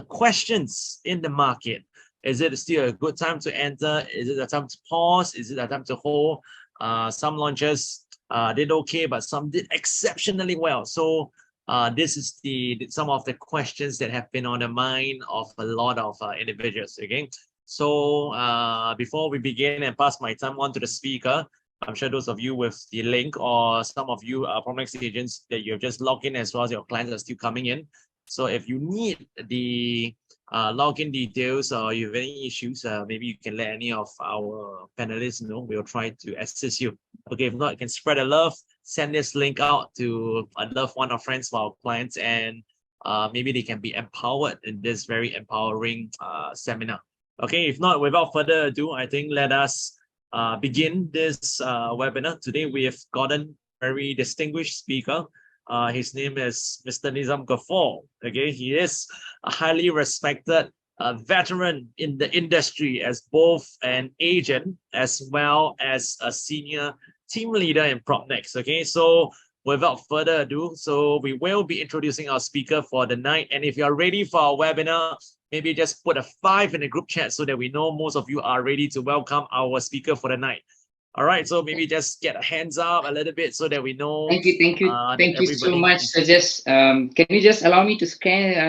questions in the market. Is it still a good time to enter? Is it a time to pause? Is it a time to hold? Some launches did okay, but some did exceptionally well. So this is some of the questions that have been on the mind of a lot of individuals. Okay, so before we begin and pass my time on to the speaker, I'm sure those of you with the link or some of you Promex agents that you've just logged in as well as your clients are still coming in. So if you need the login details or you have any issues, maybe you can let any of our panelists know. We'll try to assist you. Okay, if not, you can spread the love, send this link out to a loved one or friends for our clients, and maybe they can be empowered in this very empowering seminar. Okay, if not, without further ado, I think let us begin this webinar. Today we have gotten a very distinguished speaker. His name is Mr. Nizam Gafoor. Okay, he is a highly respected veteran in the industry as both an agent as well as a senior team leader in PropNext. Okay, so without further ado, so we will be introducing our speaker for the night. And if you are ready for our webinar, maybe just put a 5 in the group chat so that we know most of you are ready to welcome our speaker for the night. All right, so maybe just get hands up a little bit so that we know. Thank you so much. So just can you just allow me to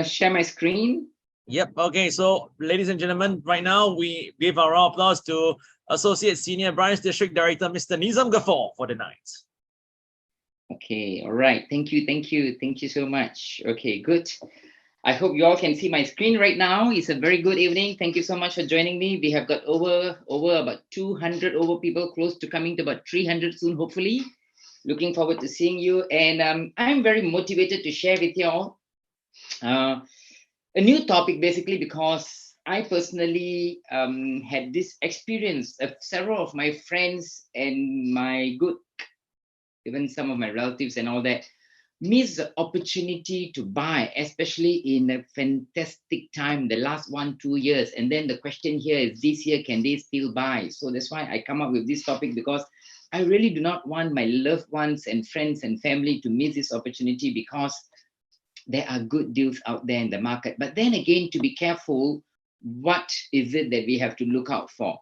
share my screen? Yep. Okay. So, ladies and gentlemen, right now we give our applause to Associate Senior Branch District Director Mr. Nizam Gafoor for the night. Okay. All right. Thank you so much. Okay. Good. I hope you all can see my screen right now. It's a very good evening. Thank you so much for joining me. We have got over about 200 people, close to coming to about 300 soon, hopefully. Looking forward to seeing you. And I'm very motivated to share with you all a new topic, basically, because I personally had this experience of several of my friends and even some of my relatives and all that, miss the opportunity to buy, especially in a fantastic time, the last 1-2 years. And then the question here is, this year, can they still buy? So that's why I come up with this topic, because I really do not want my loved ones and friends and family to miss this opportunity, because there are good deals out there in the market. But then again, to be careful, what is it that we have to look out for?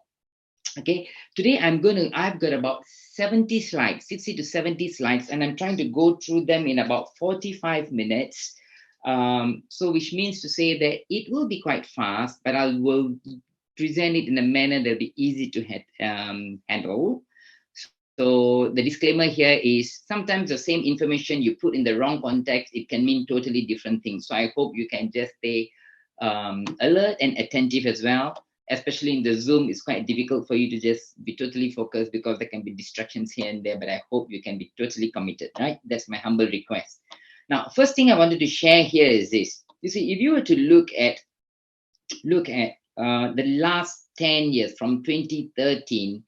Okay, today I've got about 70 slides, 60 to 70 slides, and I'm trying to go through them in about 45 minutes. So which means to say that it will be quite fast, but I will present it in a manner that will be easy to handle. So the disclaimer here is sometimes the same information you put in the wrong context, it can mean totally different things. So I hope you can just stay alert and attentive as well. Especially in the Zoom, it's quite difficult for you to just be totally focused because there can be distractions here and there, but I hope you can be totally committed, right? That's my humble request. Now, first thing I wanted to share here is this. You see, if you were to look at the last 10 years from 2013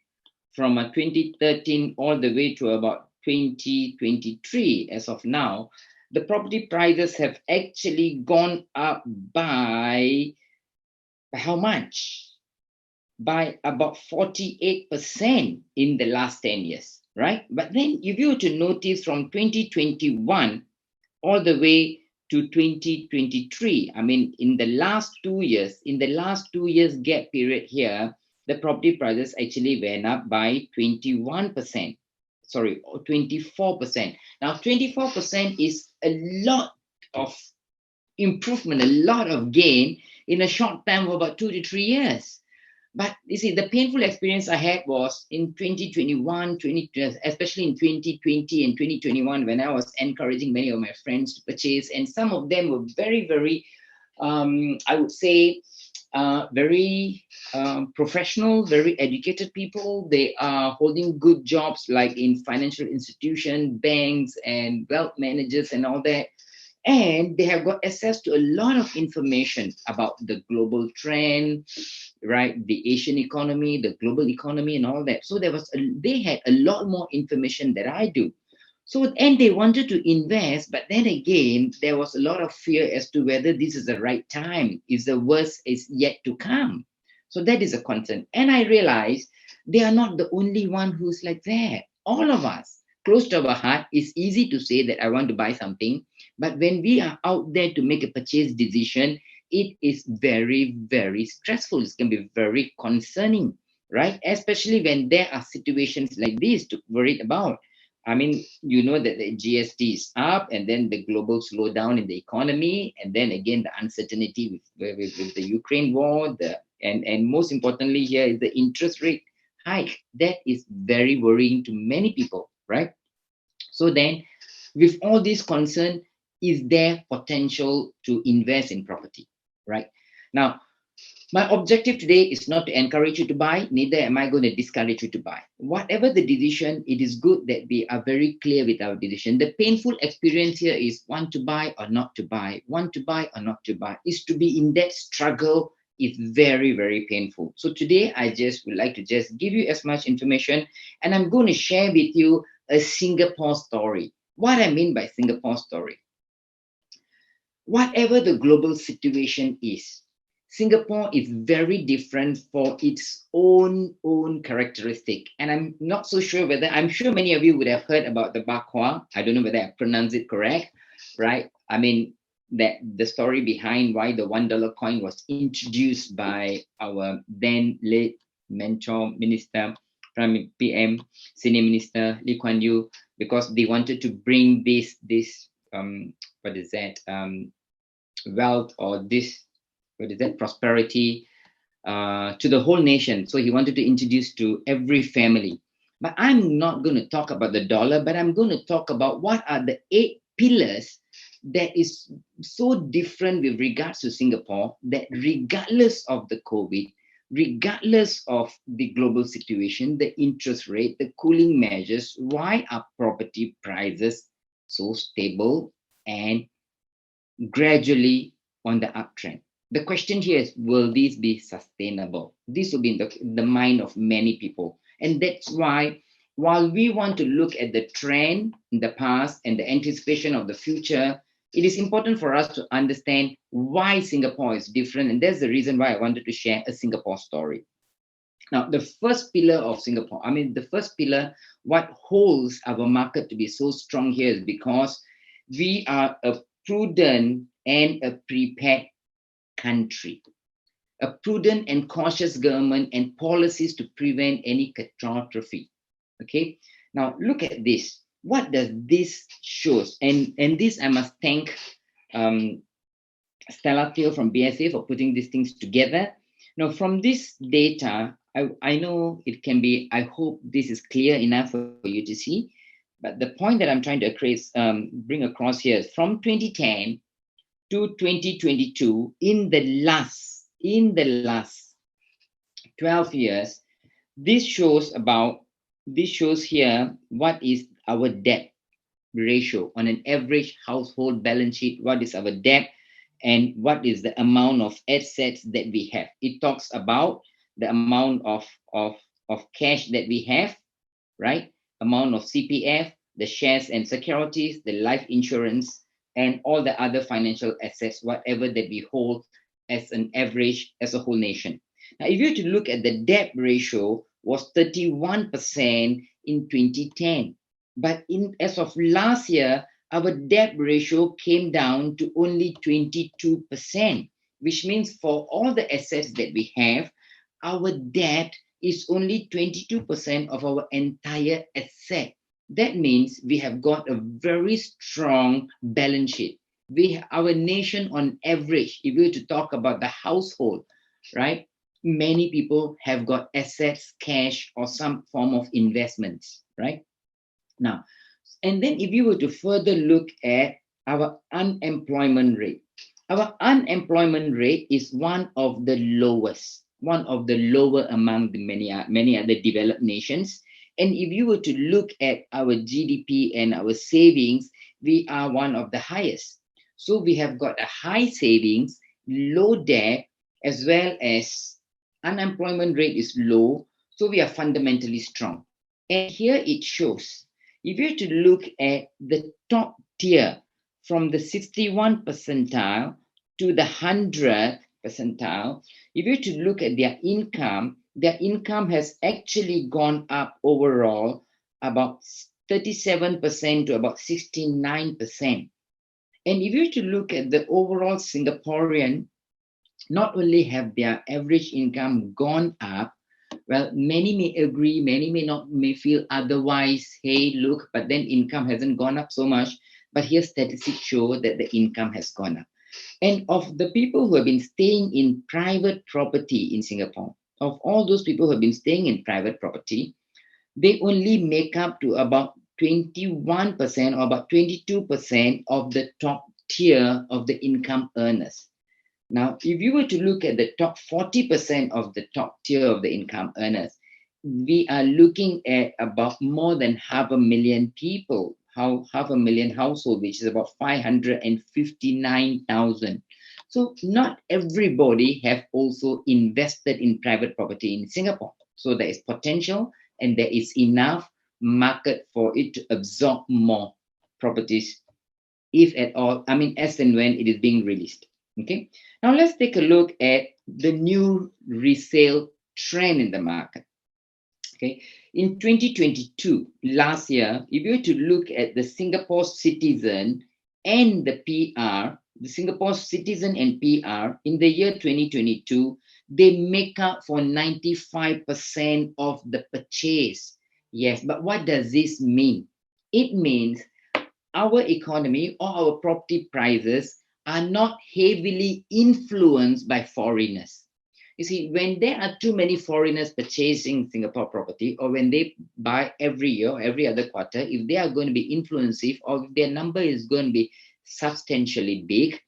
all the way to about 2023 as of now, the property prices have actually gone up by how much? By about 48% in the last 10 years, right? But then if you were to notice from 2021 all the way to 2023, I mean, in the last 2 years gap period here, the property prices actually went up by 21%. Sorry, 24%. Now, 24% is a lot of improvement, a lot of gain in a short time of about 2 to 3 years. But you see, the painful experience I had was in 2021, especially in 2020 and 2021, when I was encouraging many of my friends to purchase, and some of them were very, very, I would say, very professional, very educated people. They are holding good jobs like in financial institutions, banks, and wealth managers and all that. And they have got access to a lot of information about the global trend, right? The Asian economy, the global economy, and all that. So they had a lot more information than I do. So, and they wanted to invest, but then again, there was a lot of fear as to whether this is the right time, if the worst is yet to come. So that is a concern. And I realized they are not the only one who's like that. All of us, close to our heart, it's easy to say that I want to buy something. But when we are out there to make a purchase decision, it is very, very stressful. It's going to be very concerning, right? Especially when there are situations like this to worry about. I mean, you know that the GST is up, and then the global slowdown in the economy, and then again the uncertainty with the Ukraine war, and most importantly here is the interest rate hike. That is very worrying to many people, right? So then, with all this concern, is there potential to invest in property, right? Now, my objective today is not to encourage you to buy, neither am I going to discourage you to buy. Whatever the decision, it is good that we are very clear with our decision. The painful experience here is want to buy or not to buy, want to buy or not to buy. Is to be in that struggle is very, very painful. So today, I just would like to just give you as much information, and I'm going to share with you a Singapore story. What I mean by Singapore story, whatever the global situation is, Singapore is very different for its own characteristic. And I'm not so sure whether, I'm sure many of you would have heard about the bakwa. I don't know whether I pronounced it correct, right? I mean, that the story behind why the $1 coin was introduced by our then late mentor, minister, Prime PM, senior minister Lee Kuan Yew, because they wanted to bring this what is that, wealth, or this, what is that, prosperity to the whole nation. So he wanted to introduce to every family. But I'm not going to talk about the dollar, but I'm going to talk about what are the 8 pillars that is so different with regards to Singapore, that regardless of the COVID, regardless of the global situation, the interest rate, the cooling measures, why are property prices so stable and gradually on the uptrend? The question here is, will these be sustainable? This will be in the mind of many people. And that's why, while we want to look at the trend in the past and the anticipation of the future, it is important for us to understand why Singapore is different. And that's the reason why I wanted to share a Singapore story. Now, the first pillar of Singapore, the first pillar, what holds our market to be so strong here is because we are a prudent and a prepared country, a prudent and cautious government and policies to prevent any catastrophe. Okay, now look at this. What does this shows? And this I must thank Stella Theo from BSA for putting these things together. Now, from this data, I know it can be, I hope this is clear enough for you to see. But the point that I'm trying to bring across here is from 2010 to 2022, in the last 12 years, this shows here what is our debt ratio on an average household balance sheet. What is our debt and what is the amount of assets that we have? It talks about the amount of cash that we have, right? Amount of CPF, the shares and securities, the life insurance, and all the other financial assets, whatever that we hold as an average as a whole nation. Now, if you were to look at the debt ratio, was 31% in 2010. But as of last year, our debt ratio came down to only 22%, which means for all the assets that we have, our debt is only 22% of our entire asset. That means we have got a very strong balance sheet. Our nation on average, if we were to talk about the household, right? Many people have got assets, cash, or some form of investments, right? Now, and then if you were to further look at our unemployment rate, our unemployment rate is one of the lowest, lower among the many other developed nations. And if you were to look at our GDP and our savings, we are one of the highest. So we have got a high savings, low debt, as well as unemployment rate is low. So we are fundamentally strong. And here it shows, if you were to look at the top tier from the 61 percentile to the 100th percentile, if you were to look at their income has actually gone up overall about 37% to about 69%. And if you were to look at the overall Singaporean not only have their average income gone up, well, many may agree, many may not, may feel otherwise. Hey, look, but then income hasn't gone up so much. But here statistics show that the income has gone up. And of the people who have been staying in private property in Singapore, of all those people who have been staying in private property, they only make up to about 21% or about 22% of the top tier of the income earners. Now, if you were to look at the top 40% of the top tier of the income earners, we are looking at about more than 500,000 people, half a million households, which is about 559,000. So not everybody have also invested in private property in Singapore. So there is potential and there is enough market for it to absorb more properties, if at all, I mean, as and when it is being released. Okay, now let's take a look at the new resale trend in the market. Okay, in 2022, last year, if you were to look at the Singapore citizen and the PR, the Singapore citizen and PR in the year 2022, they make up for 95% of the purchase. Yes, but what does this mean? It means our economy or our property prices are not heavily influenced by foreigners. You see, when there are too many foreigners purchasing Singapore property, or when they buy every year or every other quarter, if they are going to be influensive or if their number is going to be substantially big,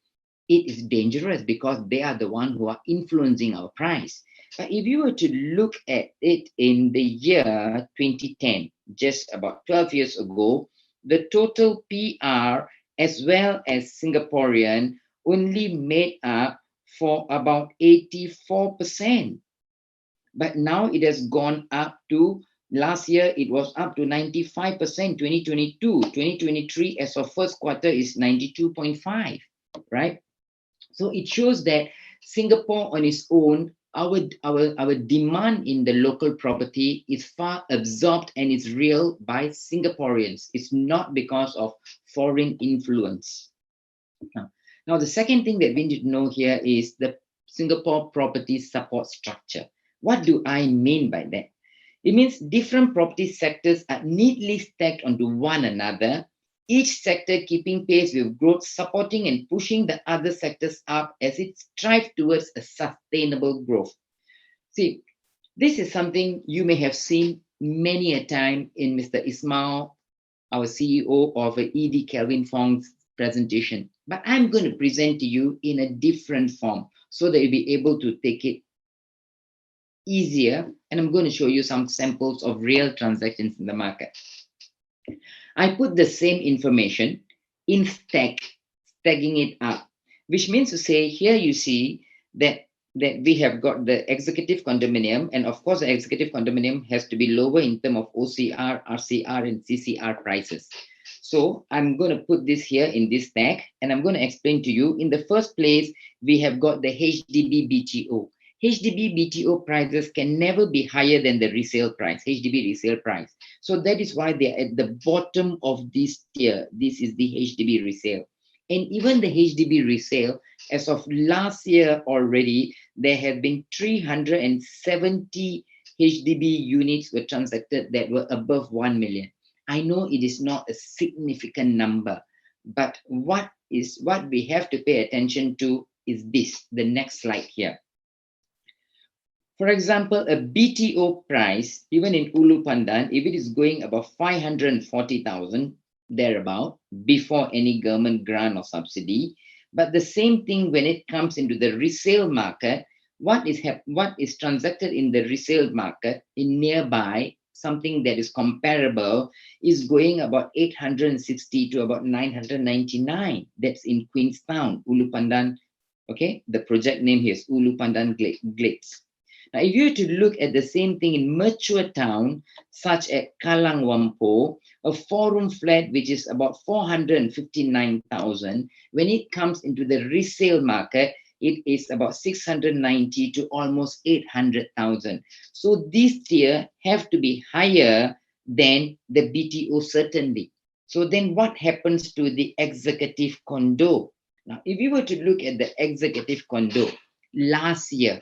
it is dangerous because they are the one who are influencing our price. But if you were to look at it in the year 2010, just about 12 years ago, the total PR as well as Singaporean only made up for about 84%. But now it has gone up to, last year it was up to 95%, 2022, 2023 as of first quarter is 92.5, right? So it shows that Singapore on its own, our demand in the local property is far absorbed and is real by Singaporeans. It's not because of foreign influence. Now, the second thing that we need to know here is the Singapore property support structure. What do I mean by that? It means different property sectors are neatly stacked onto one another, each sector keeping pace with growth, supporting and pushing the other sectors up as it strives towards a sustainable growth. See, this is something you may have seen many a time in Mr. Ismail, our CEO of ED Kelvin Fong's presentation. But I'm going to present to you in a different form so that you'll be able to take it easier. And I'm going to show you some samples of real transactions in the market. I put the same information in stacking it up, which means to say here you see that we have got the executive condominium, and of course the executive condominium has to be lower in terms of OCR, RCR, and CCR prices. So I'm going to put this here in this stack, and I'm going to explain to you. In the first place, we have got the HDB BTO. HDB BTO prices can never be higher than the resale price, HDB resale price. So that is why they are at the bottom of this tier. This is the HDB resale. And even the HDB resale, as of last year already, there have been 370 HDB units were transacted that were above 1 million. I know it is not a significant number, but what we have to pay attention to is this, the next slide here. For example, a BTO price, even in Ulu Pandan, if it is going above 540,000, thereabout, before any government grant or subsidy, but the same thing when it comes into the resale market, what is transacted in the resale market in nearby, something that is comparable, is going about 860 to about 999. That's in Queenstown, Ulu Pandan. Okay, the project name here is Ulu Pandan Glades. Now, if you were to look at the same thing in mature town, such as Kallang Wampo, a four-room flat which is about 459,000, when it comes into the resale market, it is about 690 to almost 800,000. So this tier have to be higher than the BTO certainly. So then what happens to the executive condo? Now, if you were to look at the executive condo, last year,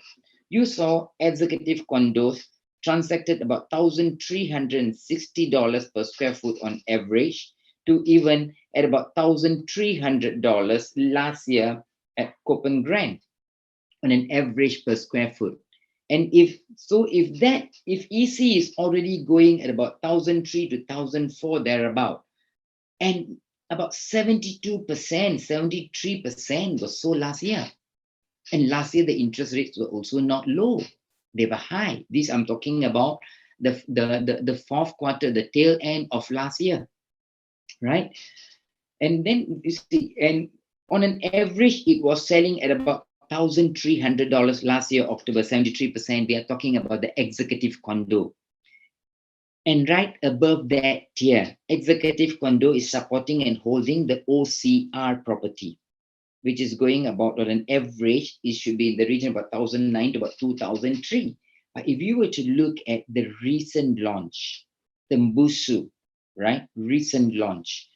you saw executive condos transacted about $1,360 per square foot on average, to even at about $1,300 last year at Copenhagen on an average per square foot. And if EC is already going at about 1,003 to 1,004 thereabout, and about 72%, 73% was so last year. And last year, the interest rates were also not low. They were high. This I'm talking about the fourth quarter, the tail end of last year, right? And then you see, and on an average, it was selling at about $1,300 last year, October, 73%. We are talking about the executive condo. And right above that tier, executive condo is supporting and holding the OCR property, which is going about on an average, it should be in the region of about 1,009 to about 2,003. But if you were to look at the recent launch, the Mbusu, right, recent launch,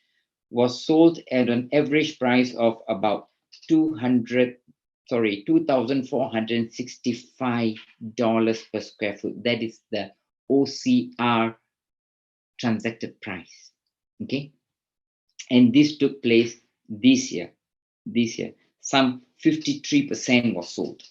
was sold at an average price of about $2,465 per square foot. That is the OCR transacted price. Okay, and this took place this year. Some 53% was sold.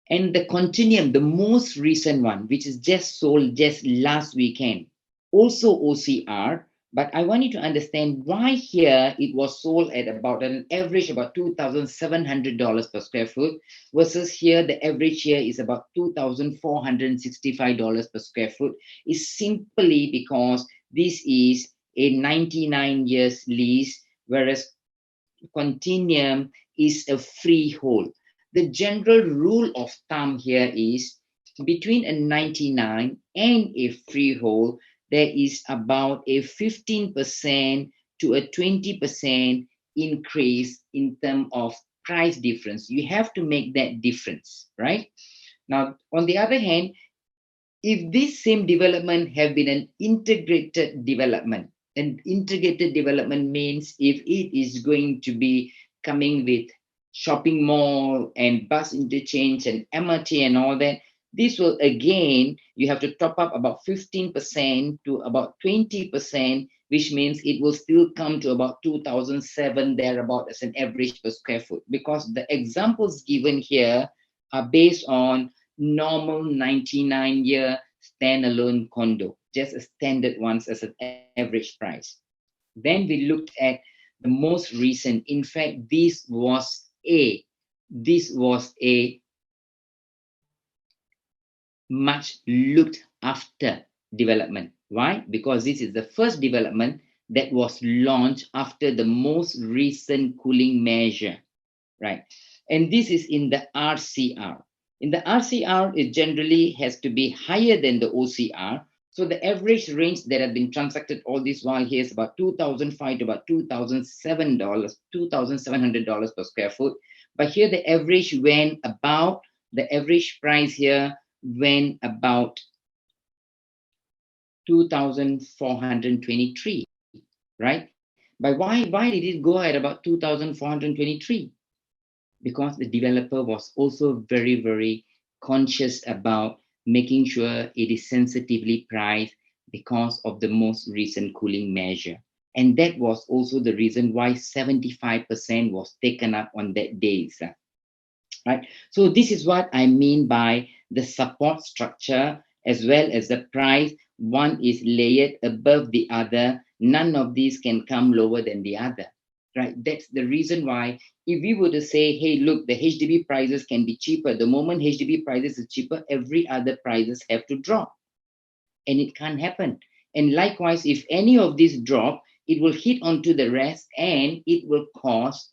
And the Continuum, the most recent one, which is just sold just last weekend, also OCR, but I want you to understand why here it was sold at about an average about $2,700 per square foot, versus here the average here is about $2,465 per square foot, is simply because this is a 99 years lease, whereas Continuum is a freehold. The general rule of thumb here is between a 99 and a freehold, there is about a 15% to a 20% increase in terms of price difference. You have to make that difference, right? Now, on the other hand, if this same development have been an integrated development, and integrated development means if it is going to be coming with shopping mall and bus interchange and MRT and all that, this will again, you have to top up about 15% to about 20%, which means it will still come to about 2,007 thereabout as an average per square foot, because the examples given here are based on normal 99-year standalone condo, just a standard ones as an average price. Then we looked at the most recent. In fact, this was a much looked after development. Why? Because this is the first development that was launched after the most recent cooling measure, right? And this is in the RCR. In the RCR, it generally has to be higher than the OCR. So the average range that have been transacted all this while here is about $2,005 to about $2,700 per square foot. But here the average went about, the average price here went about 2,423, right? But why did it go at about 2,423? Because the developer was also very, very conscious about making sure it is sensitively priced because of the most recent cooling measure. And that was also the reason why 75% was taken up on that day, right? So this is what I mean by the support structure as well as the price. One is layered above the other. None of these can come lower than the other, right? That's the reason why if we were to say, hey, look, the HDB prices can be cheaper. The moment HDB prices is cheaper, every other prices have to drop. And it can't happen. And likewise, if any of these drop, it will hit onto the rest and it will cause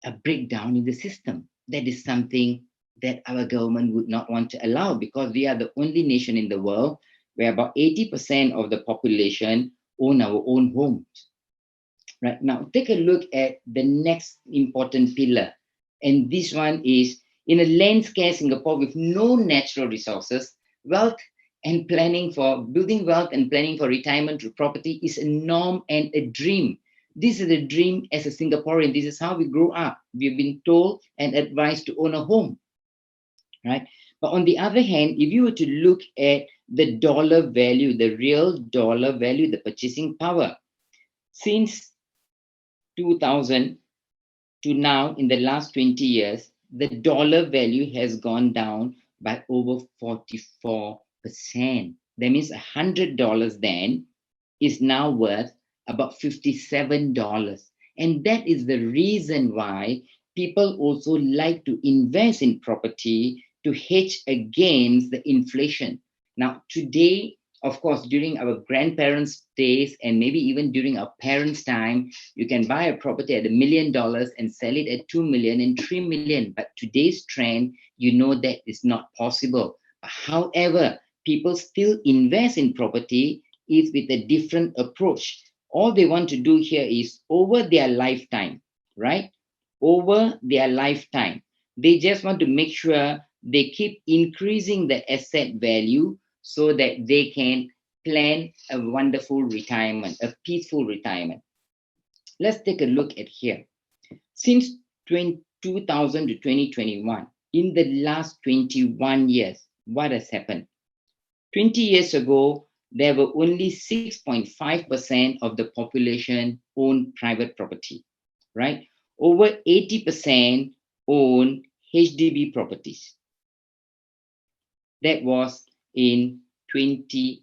a breakdown in the system. That is something that our government would not want to allow, because we are the only nation in the world where about 80% of the population own our own homes. Right now, take a look at the next important pillar. And this one is, in a land-scarce Singapore with no natural resources, wealth and planning for building wealth and planning for retirement through property is a norm and a dream. This is the dream as a Singaporean. This is how we grew up. We've been told and advised to own a home, right? But on the other hand, if you were to look at the dollar value, the real dollar value, the purchasing power, since 2000 to now, in the last 20 years, the dollar value has gone down by over 44%. That means $100 then is now worth about $57. And that is the reason why people also like to invest in property to hedge against the inflation. Now, today, of course, during our grandparents' days and maybe even during our parents' time, you can buy a property at $1 million and sell it at 2 million and 3 million. But today's trend, you know that is not possible. However, people still invest in property is with a different approach. All they want to do here is over their lifetime, right? Over their lifetime, they just want to make sure they keep increasing the asset value so that they can plan a wonderful retirement, a peaceful retirement. Let's take a look at here. Since 2000 to 2021, in the last 21 years, what has happened? 20 years ago, there were only 6.5% of the population owned private property, right? Over 80% own HDB properties. That was in the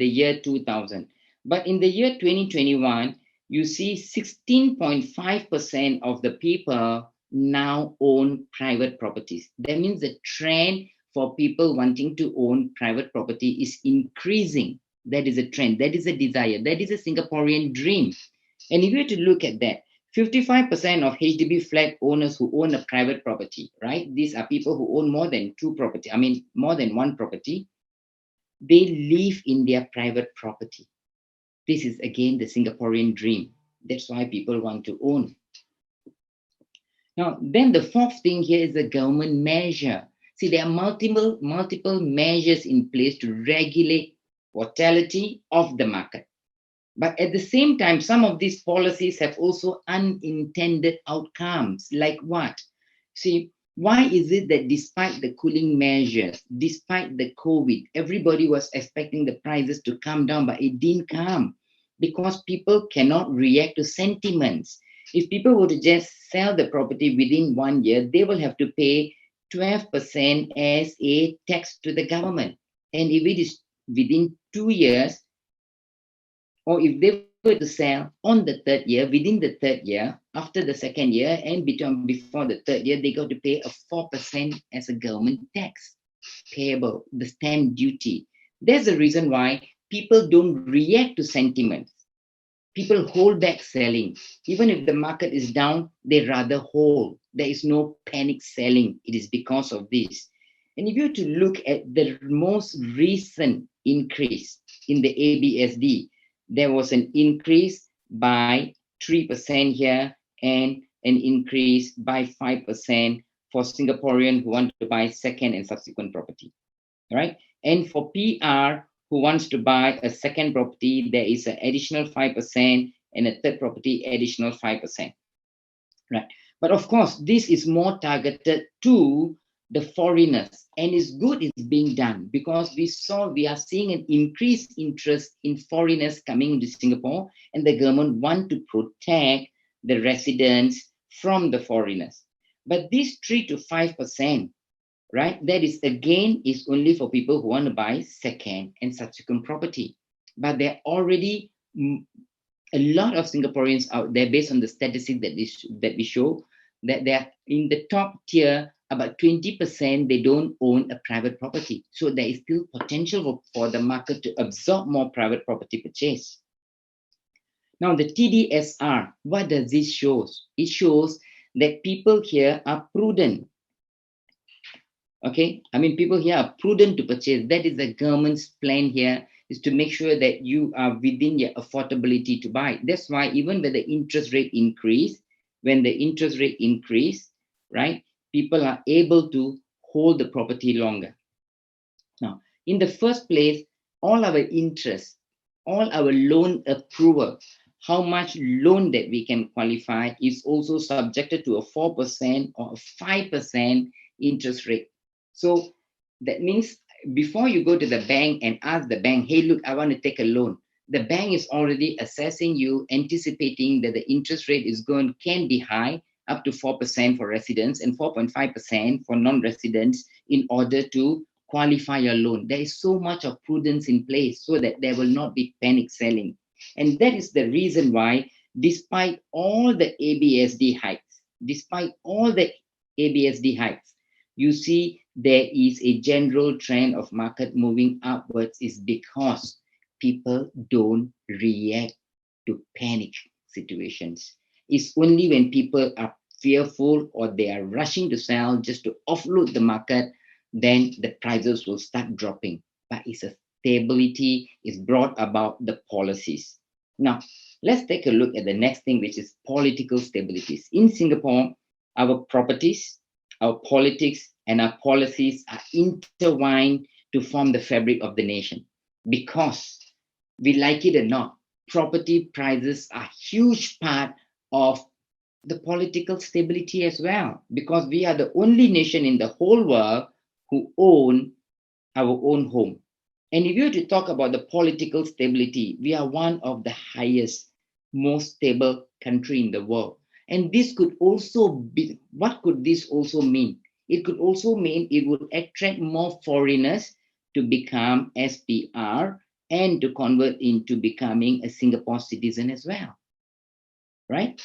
year 2000. But in the year 2021, you see 16.5% of the people now own private properties. That means the trend for people wanting to own private property is increasing. That is a trend. That is a desire. That is a Singaporean dream. And if you were to look at that, 55% of HDB flat owners who own a private property, right? These are people who own more than more than one property. They live in their private property. This is again the Singaporean dream. That's why people want to own. Now, then the fourth thing here is the government measure. See, there are multiple measures in place to regulate volatility of the market. But at the same time, some of these policies have also unintended outcomes. Like what? See, why is it that despite the cooling measures, despite the COVID, everybody was expecting the prices to come down, but it didn't come? Because people cannot react to sentiments. If people were to just sell the property within 1 year, they will have to pay 12% as a tax to the government. And if it is within 2 years, or if they were to sell on the third year, within the third year, after the second year, and before the third year, they got to pay a 4% as a government tax payable, the stamp duty. There's a reason why people don't react to sentiments. People hold back selling. Even if the market is down, they rather hold. There is no panic selling. It is because of this. And if you were to look at the most recent increase in the ABSD, there was an increase by 3% here and an increase by 5% for Singaporean who want to buy second and subsequent property, right? And for PR who wants to buy a second property, there is an additional 5% and a third property additional 5%, right? But of course, this is more targeted to the foreigners, and it's good it's being done because we are seeing an increased interest in foreigners coming into Singapore, and the government want to protect the residents from the foreigners. But this 3 to 5%, right, that is again is only for people who want to buy second and subsequent property. But there are already a lot of Singaporeans out there, based on the statistics that we show, that they are in the top tier. About 20% they don't own a private property. So there is still potential for the market to absorb more private property purchase. Now the TDSR, what does this show? It shows that people here are prudent. Okay, I mean people here are prudent to purchase. That is the government's plan here, is to make sure that you are within your affordability to buy. That's why even when the interest rate increase, right, people are able to hold the property longer. Now, in the first place, all our interest, all our loan approval how much loan that we can qualify is also subjected to a 4% or a 5% interest rate. So that means before you go to the bank and ask the bank, hey, look, I want to take a loan, the bank is already assessing you, anticipating that the interest rate can be high, up to 4% for residents and 4.5% for non-residents, in order to qualify your loan. There is so much of prudence in place so that there will not be panic selling. And that is the reason why, despite all the ABSD hikes, you see there is a general trend of market moving upwards, is because people don't react to panic situations. It's only when people are fearful or they are rushing to sell just to offload the market, then the prices will start dropping. But it's a stability is brought about the policies. Now, let's take a look at the next thing, which is political stabilities. In Singapore, our properties, our politics, and our policies are intertwined to form the fabric of the nation. Because we like it or not, property prices are a huge part of the political stability as well, because we are the only nation in the whole world who own our own home. And if you were to talk about the political stability, we are one of the highest, most stable country in the world. And this could also be, what could this also mean? It could also mean it would attract more foreigners to become SPR and to convert into becoming a Singapore citizen as well, right?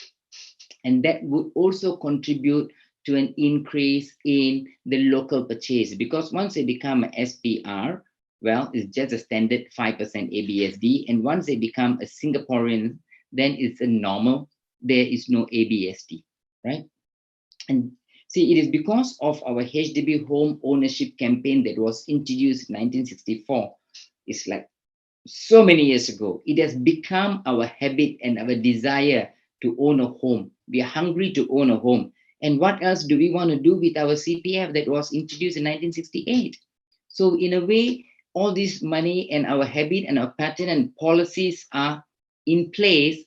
And that would also contribute to an increase in the local purchase, because once they become an SPR, well, it's just a standard 5% ABSD. And once they become a Singaporean, then it's a normal, there is no ABSD, right? And see, it is because of our HDB home ownership campaign that was introduced in 1964. It's like so many years ago. It has become our habit and our desire to own a home. We are hungry to own a home. And what else do we want to do with our CPF that was introduced in 1968? So in a way, all this money and our habit and our pattern and policies are in place,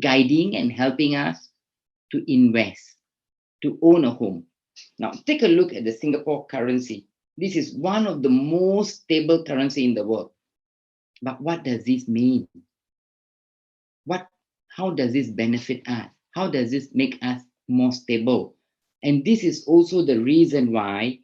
guiding and helping us to invest, to own a home. Now, take a look at the Singapore currency. This is one of the most stable currency in the world. But what does this mean? How does this benefit us? How does this make us more stable? And this is also the reason why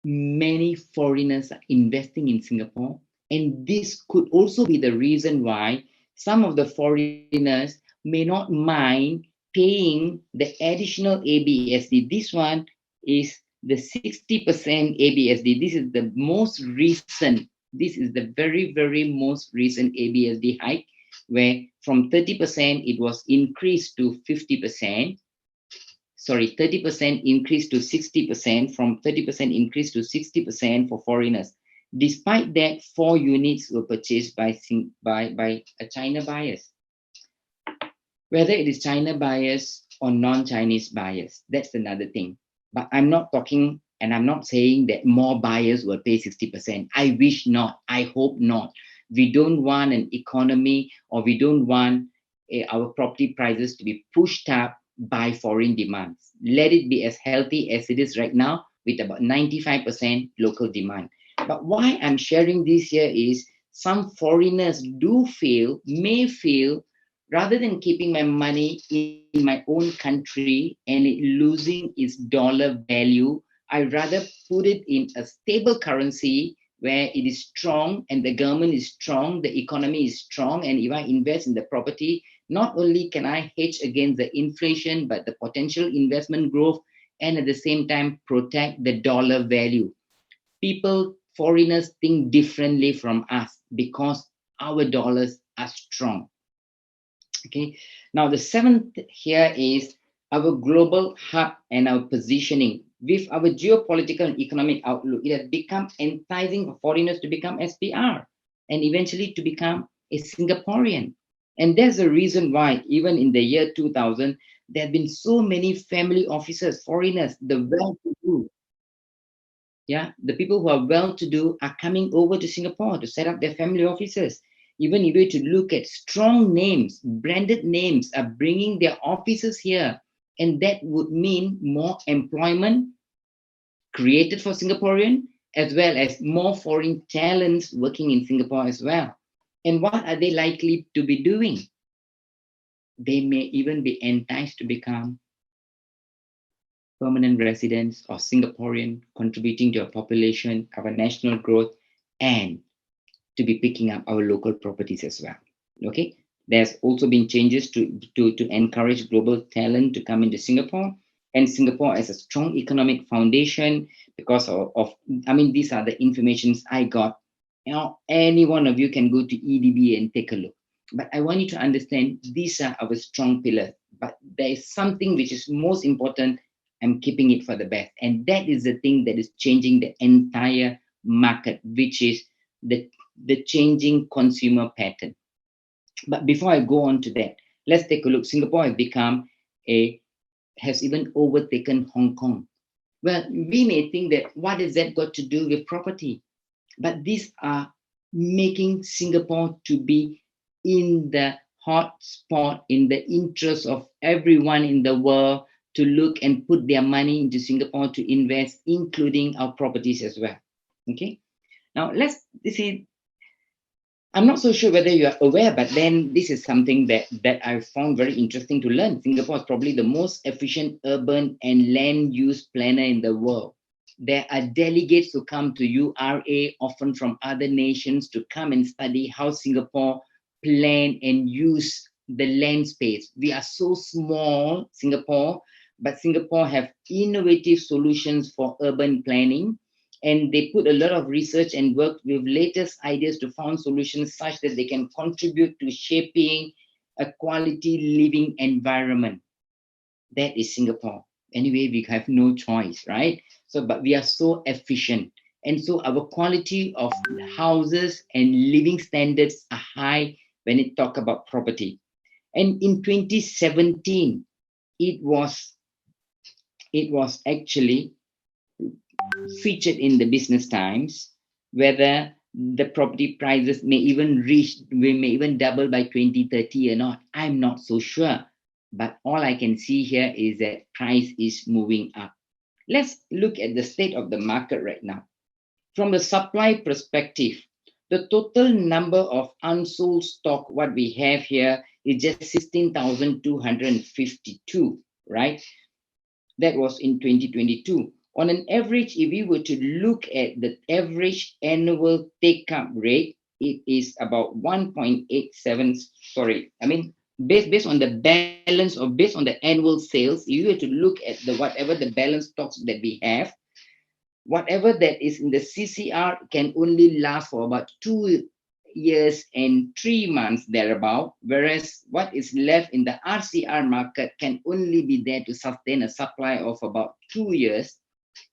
many foreigners are investing in Singapore. And this could also be the reason why some of the foreigners may not mind paying the additional ABSD. This one is the 60% ABSD. This is the most recent, this is the very, very most recent ABSD hike, where from 30% it was increased to 50%. Sorry, 30% increase to 60%, from 30% increase to 60% for foreigners. Despite that, 4 units were purchased by China buyers. Whether it is China buyers or non-Chinese buyers, that's another thing. But I'm not talking, and I'm not saying that more buyers will pay 60%. I wish not. I hope not. We don't want an economy, or we don't want our property prices to be pushed up by foreign demands. Let it be as healthy as it is right now, with about 95% local demand. But why I'm sharing this here is some foreigners may feel, rather than keeping my money in my own country and it losing its dollar value, I rather put it in a stable currency where it is strong and the government is strong, the economy is strong, and if I invest in the property, not only can I hedge against the inflation, but the potential investment growth, and at the same time protect the dollar value. Foreigners think differently from us because our dollars are strong. Okay, now the 7th here is our global hub and our positioning. With our geopolitical and economic outlook, it has become enticing for foreigners to become SPR and eventually to become a Singaporean. And there's a reason why, even in the year 2000, there have been so many family officers, foreigners, the well-to-do. Yeah, the people who are well-to-do are coming over to Singapore to set up their family offices. Even if you to look at strong names, branded names are bringing their offices here, and that would mean more employment created for Singaporean, as well as more foreign talents working in Singapore as well. And what are they likely to be doing? They may even be enticed to become permanent residents or Singaporean, contributing to our population, our national growth, and to be picking up our local properties as well. Okay, there's also been changes to encourage global talent to come into Singapore, and Singapore as a strong economic foundation because of I mean, these are the informations I got. You know, any one of you can go to EDB and take a look. But I want you to understand these are our strong pillars. But there is something which is most important. I'm keeping it for the best. And that is the thing that is changing the entire market, which is the changing consumer pattern. But before I go on to that, let's take a look. Singapore has even overtaken Hong Kong. Well, we may think that what has that got to do with property? But these are making Singapore to be in the hot spot, in the interest of everyone in the world to look and put their money into Singapore to invest, including our properties as well. Okay. Now let's see. I'm not so sure whether you are aware, but then this is something that I found very interesting to learn. Singapore is probably the most efficient urban and land use planner in the world. There are delegates who come to URA, often from other nations, to come and study how Singapore plan and use the land space. We are so small, Singapore, but Singapore have innovative solutions for urban planning. And they put a lot of research and work with latest ideas to find solutions such that they can contribute to shaping a quality living environment. That is Singapore. Anyway, we have no choice, right? So, but we are so efficient. And so our quality of houses and living standards are high when it talk about property. And in 2017, it was actually featured in the Business Times whether the property prices may even double by 2030 or not. I'm not so sure, but all I can see here is that price is moving up. Let's look at the state of the market right now. From a supply perspective, the total number of unsold stock, what we have here is just 16,252, right? That was in 2022. On an average, if we were to look at the average annual take-up rate, it is about 1.87. Sorry, I mean, based on the balance or based on the annual sales, if you were to look at the whatever the balance stocks that we have, whatever that is in the CCR can only last for about 2 years and 3 months thereabout, whereas what is left in the RCR market can only be there to sustain a supply of about 2 years,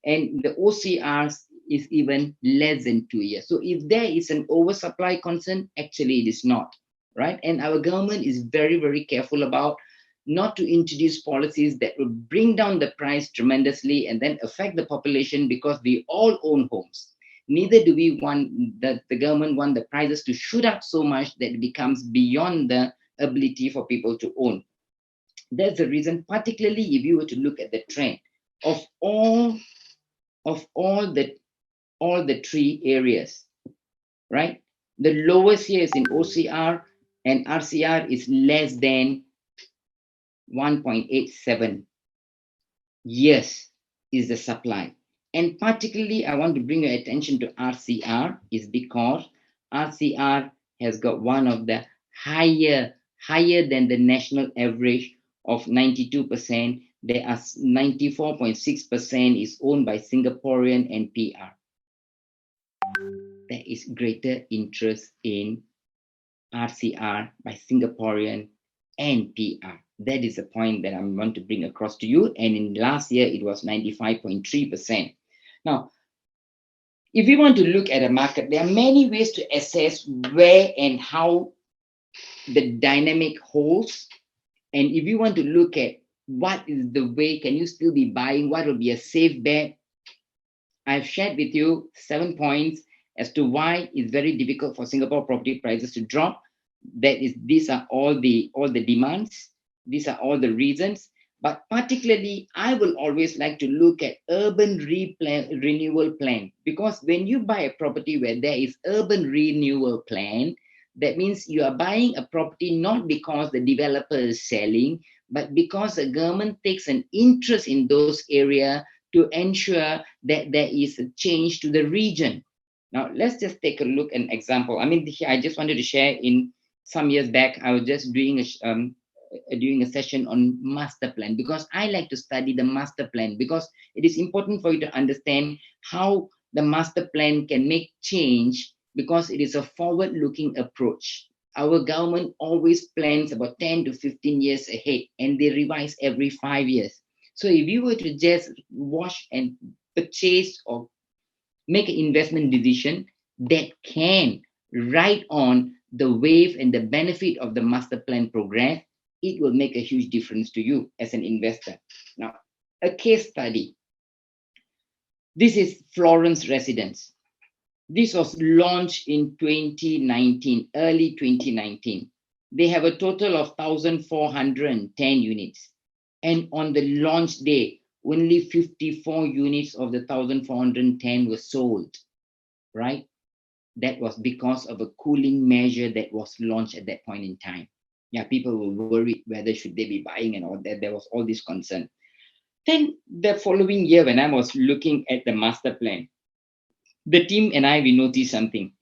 and the OCRs is even less than 2 years. So if there is an oversupply concern, actually it is not, right? And our government is very, very careful about not to introduce policies that will bring down the price tremendously and then affect the population, because we all own homes. Neither do we want the government want the prices to shoot up so much that it becomes beyond the ability for people to own. That's the reason, particularly if you were to look at the trend of all the three areas, right? The lowest here is in OCR, and RCR is less than 1.87 years is the supply. And particularly, I want to bring your attention to RCR is because RCR has got one of the higher than the national average of 92%. There are 94.6% is owned by Singaporean and PR. There is greater interest in RCR by Singaporean and PR. That is the point that I want to bring across to you. And in last year, it was 95.3%. Now, if we want to look at a market, there are many ways to assess where and how the dynamic holds. And if you want to look at what is the way, can you still be buying, what will be a safe bet? I've shared with you 7 points as to why it's very difficult for Singapore property prices to drop. These are all the demands. These are all the reasons. But particularly, I will always like to look at urban renewal plan, because when you buy a property where there is urban renewal plan, that means you are buying a property not because the developer is selling, but because the government takes an interest in those areas to ensure that there is a change to the region. Now, let's just take a look at an example. I mean, I just wanted to share. In some years back, I was just doing a session on master plan, because I like to study the master plan, because it is important for you to understand how the master plan can make change, because it is a forward-looking approach. Our government always plans about 10 to 15 years ahead, and they revise every 5 years. So if you were to just watch and purchase or make an investment decision that can ride on the wave and the benefit of the master plan progress, it will make a huge difference to you as an investor. Now, a case study. This is Florence Residence. This was launched in 2019, early 2019. They have a total of 1,410 units. And on the launch day, only 54 units of the 1,410 were sold, right? That was because of a cooling measure that was launched at that point in time. Yeah, people were worried whether should they be buying and all that. There was all this concern. Then the following year, when I was looking at the master plan, the team and we noticed something.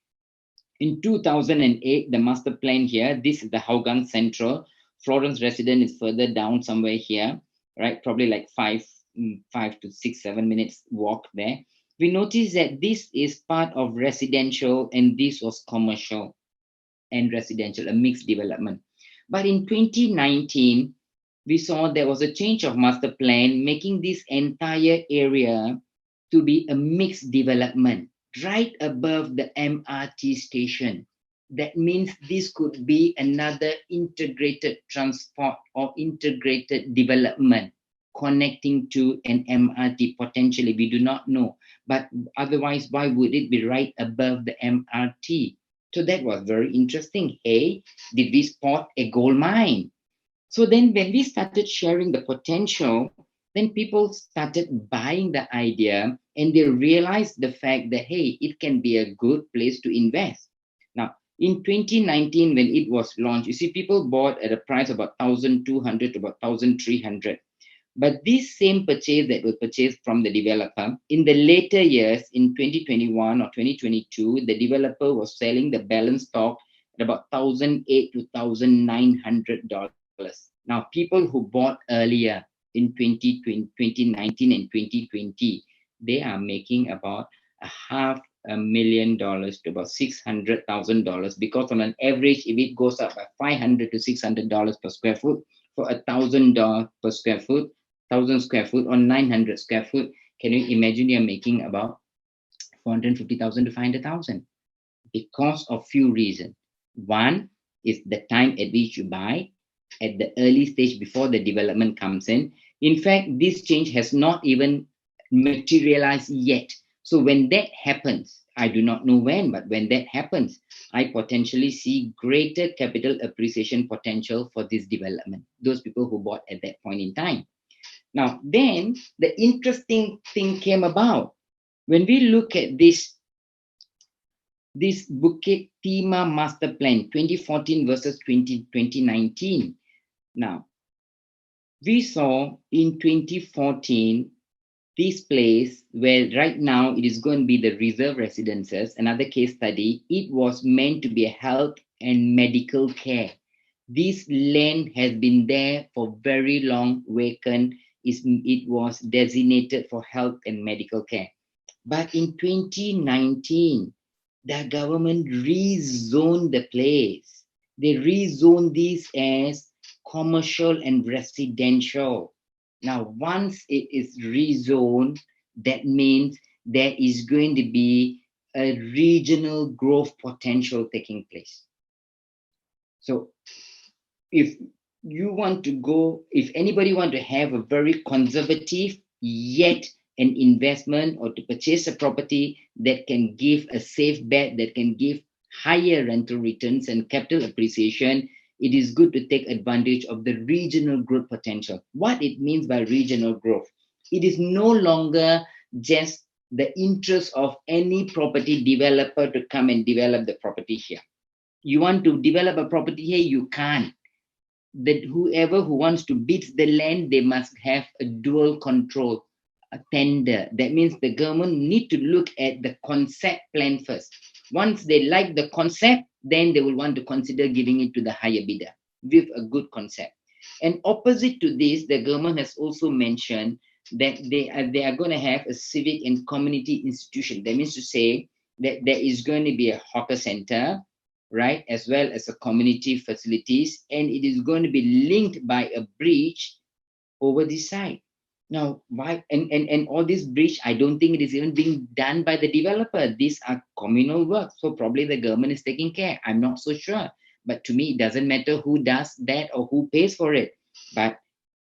In 2008, the master plan here, this is the Hougang Central. Florence Residence is further down somewhere here, right? Probably like 5 to 6, 7 minutes walk there. We noticed that this is part of residential and this was commercial and residential, a mixed development. But in 2019, we saw there was a change of master plan, making this entire area to be a mixed development right above the MRT station. That means this could be another integrated transport or integrated development connecting to an MRT potentially. We do not know. But otherwise, why would it be right above the MRT? So that was very interesting. Hey, did we spot a gold mine? So then when we started sharing the potential, then people started buying the idea and they realized the fact that, hey, it can be a good place to invest. Now, in 2019, when it was launched, you see, people bought at a price of about 1,200 to about 1,300. But this same purchase that was purchased from the developer, in the later years, in 2021 or 2022, the developer was selling the balance stock at about $1,800 to $1,900. Now, people who bought earlier in 2019 and 2020, they are making about $500,000 to about $600,000, because on an average, if it goes up by $500 to $600 per square foot, for $1,000 per square foot, 1,000 square foot or 900 square foot, can you imagine you're making about 450,000 to 500,000? Because of few reasons. One is the time at which you buy, at the early stage before the development comes in. In fact, this change has not even materialized yet. So when that happens, I do not know when, but when that happens, I potentially see greater capital appreciation potential for this development, those people who bought at that point in time. Now, then the interesting thing came about. When we look at this Bukit Timah Master Plan 2014 versus 2019. Now, we saw in 2014, this place where right now it is going to be the reserve residences, another case study, it was meant to be a health and medical care. This land has been there for very long, vacant. It was designated for health and medical care. But in 2019, the government rezoned the place. They rezoned this as commercial and residential. Now, once it is rezoned, that means there is going to be a regional growth potential taking place. So if you want to go, if anybody want to have a very conservative yet an investment or to purchase a property that can give a safe bet, that can give higher rental returns and capital appreciation, it is good to take advantage of the regional growth potential. What it means by regional growth, it is no longer just the interest of any property developer to come and develop the property here. You want to develop a property here, you can't. That whoever who wants to bid the land, they must have a dual control, a tender. That means the government need to look at the concept plan first. Once they like the concept, then they will want to consider giving it to the higher bidder with a good concept. And opposite to this, the government has also mentioned that they are going to have a civic and community institution. That means to say that there is going to be a hawker center, right, as well as a community facilities, and it is going to be linked by a bridge over this side. Now, why and all this bridge, I don't think it is even being done by the developer. These are communal work, so probably the government is taking care. I'm not so sure, but to me, it doesn't matter who does that or who pays for it. But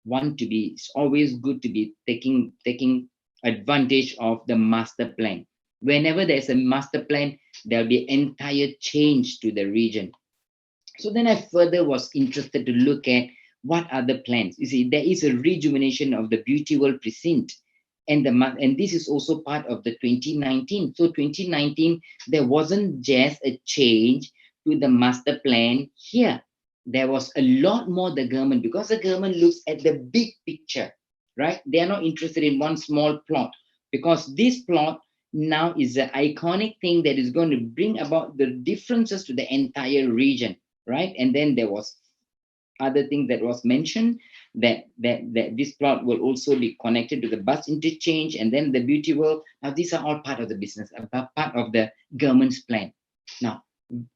it's always good to be taking advantage of the master plan. Whenever there's a master plan, there'll be entire change to the region. So then I further was interested to look at what are the plans. You see, there is a rejuvenation of the beauty world precinct, and this is also part of the 2019. So 2019, there wasn't just a change to the master plan here. There was a lot more the government, because the government looks at the big picture, right? They are not interested in one small plot, because this plot now is an iconic thing that is going to bring about the differences to the entire region, right? And then there was other thing that was mentioned, that this plot will also be connected to the bus interchange and then the beauty world. Now, these are all part of the business, part of the government's plan. Now,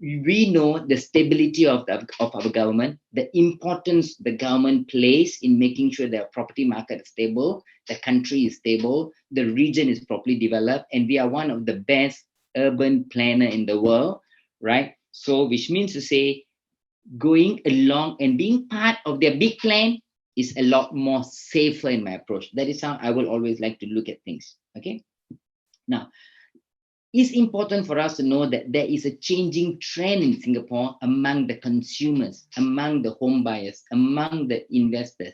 we know the stability of our government, the importance the government plays in making sure the property market is stable, the country is stable, the region is properly developed, and we are one of the best urban planner in the world, right? So, which means to say, going along and being part of their big plan is a lot more safer in my approach. That is how I will always like to look at things. Okay. Now, it's important for us to know that there is a changing trend in Singapore among the consumers, among the home buyers, among the investors,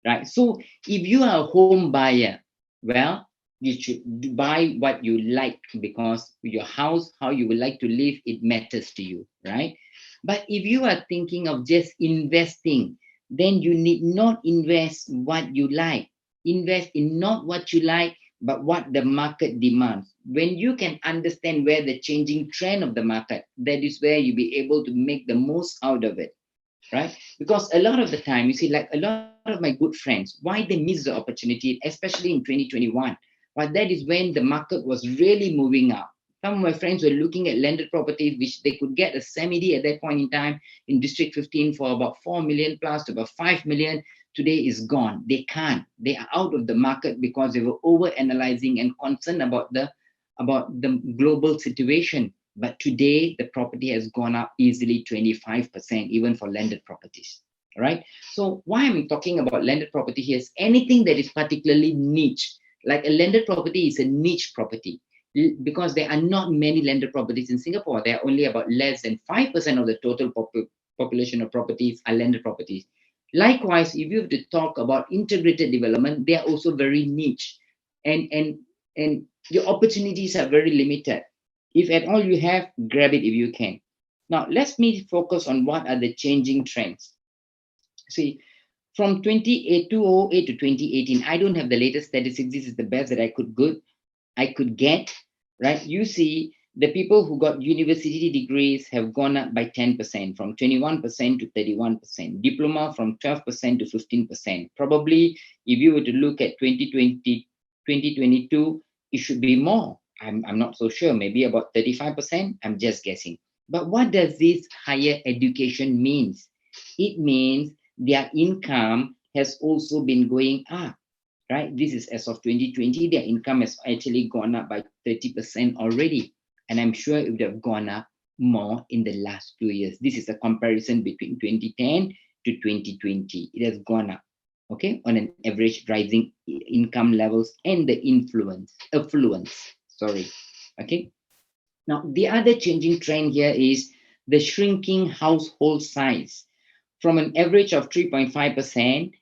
right? So if you are a home buyer, well, you should buy what you like, because your house, how you would like to live, it matters to you, right? But if you are thinking of just investing, then you need not invest what you like. Invest in not what you like, but what the market demands. When you can understand where the changing trend of the market, that is where you'll be able to make the most out of it, right? Because a lot of the time, you see, like a lot of my good friends, why they miss the opportunity, especially in 2021, but that is when the market was really moving up. Some of my friends were looking at landed properties, which they could get a semi-D at that point in time in District 15 for about 4 million plus to about 5 million. Today is gone. They can't. They are out of the market because they were over-analyzing and concerned about the global situation. But today, the property has gone up easily 25%, even for landed properties. All right. So why I'm talking about landed property here is anything that is particularly niche. Like a landed property is a niche property, because there are not many landed properties in Singapore. There are only about less than 5% of the total population of properties are landed properties. Likewise, if you have to talk about integrated development, they are also very niche, and your opportunities are very limited. If at all you have, grab it if you can. Now, let's focus on what are the changing trends. See, from 2008 to 2018, I don't have the latest statistics. This is the best that I could get, right? You see, the people who got university degrees have gone up by 10%, from 21% to 31%. Diploma from 12% to 15%. Probably, if you were to look at 2020, 2022, it should be more. I'm not so sure, maybe about 35%. I'm just guessing. But what does this higher education means? It means their income has also been going up, right? This is as of 2020, their income has actually gone up by 30% already. And I'm sure it would have gone up more in the last 2 years. This is a comparison between 2010 to 2020. It has gone up. okay, on an average rising income levels and the affluence, sorry, okay. Now, the other changing trend here is the shrinking household size. From an average of 3.5%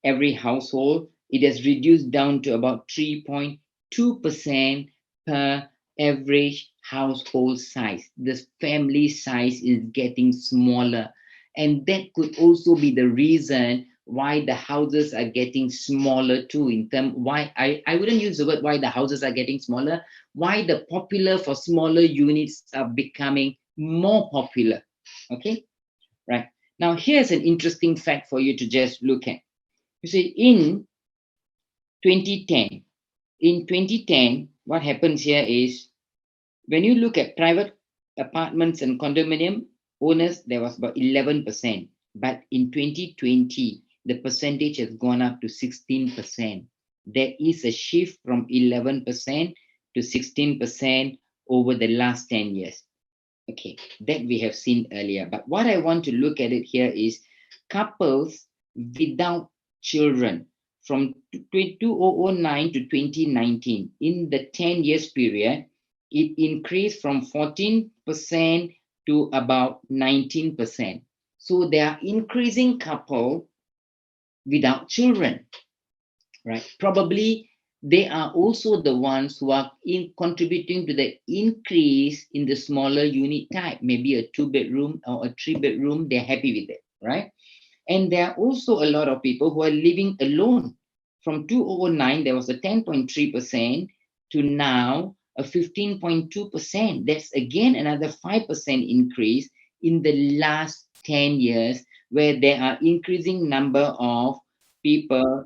every household, it has reduced down to about 3.2% per average household size. The family size is getting smaller. And that could also be the reason why the houses are getting smaller too. In term, why I wouldn't use the word why the houses are getting smaller, why the popular for smaller units are becoming more popular. Okay, right. Now, here's an interesting fact for you to just look at. You see, in 2010, what happens here is when you look at private apartments and condominium owners, there was about 11%. But in 2020, the percentage has gone up to 16%. There is a shift from 11% to 16% over the last 10 years. Okay, that we have seen earlier. But what I want to look at it here is couples without children from 2009 to 2019. In the 10 years period, it increased from 14% to about 19%. So there are increasing couple without children, right? Probably they are also the ones who are contributing to the increase in the smaller unit type, maybe a 2-bedroom or a 3-bedroom, they're happy with it, right? And there are also a lot of people who are living alone. From 2009, there was a 10.3% to now a 15.2%. That's again another 5% increase in the last 10 years, where there are increasing number of people.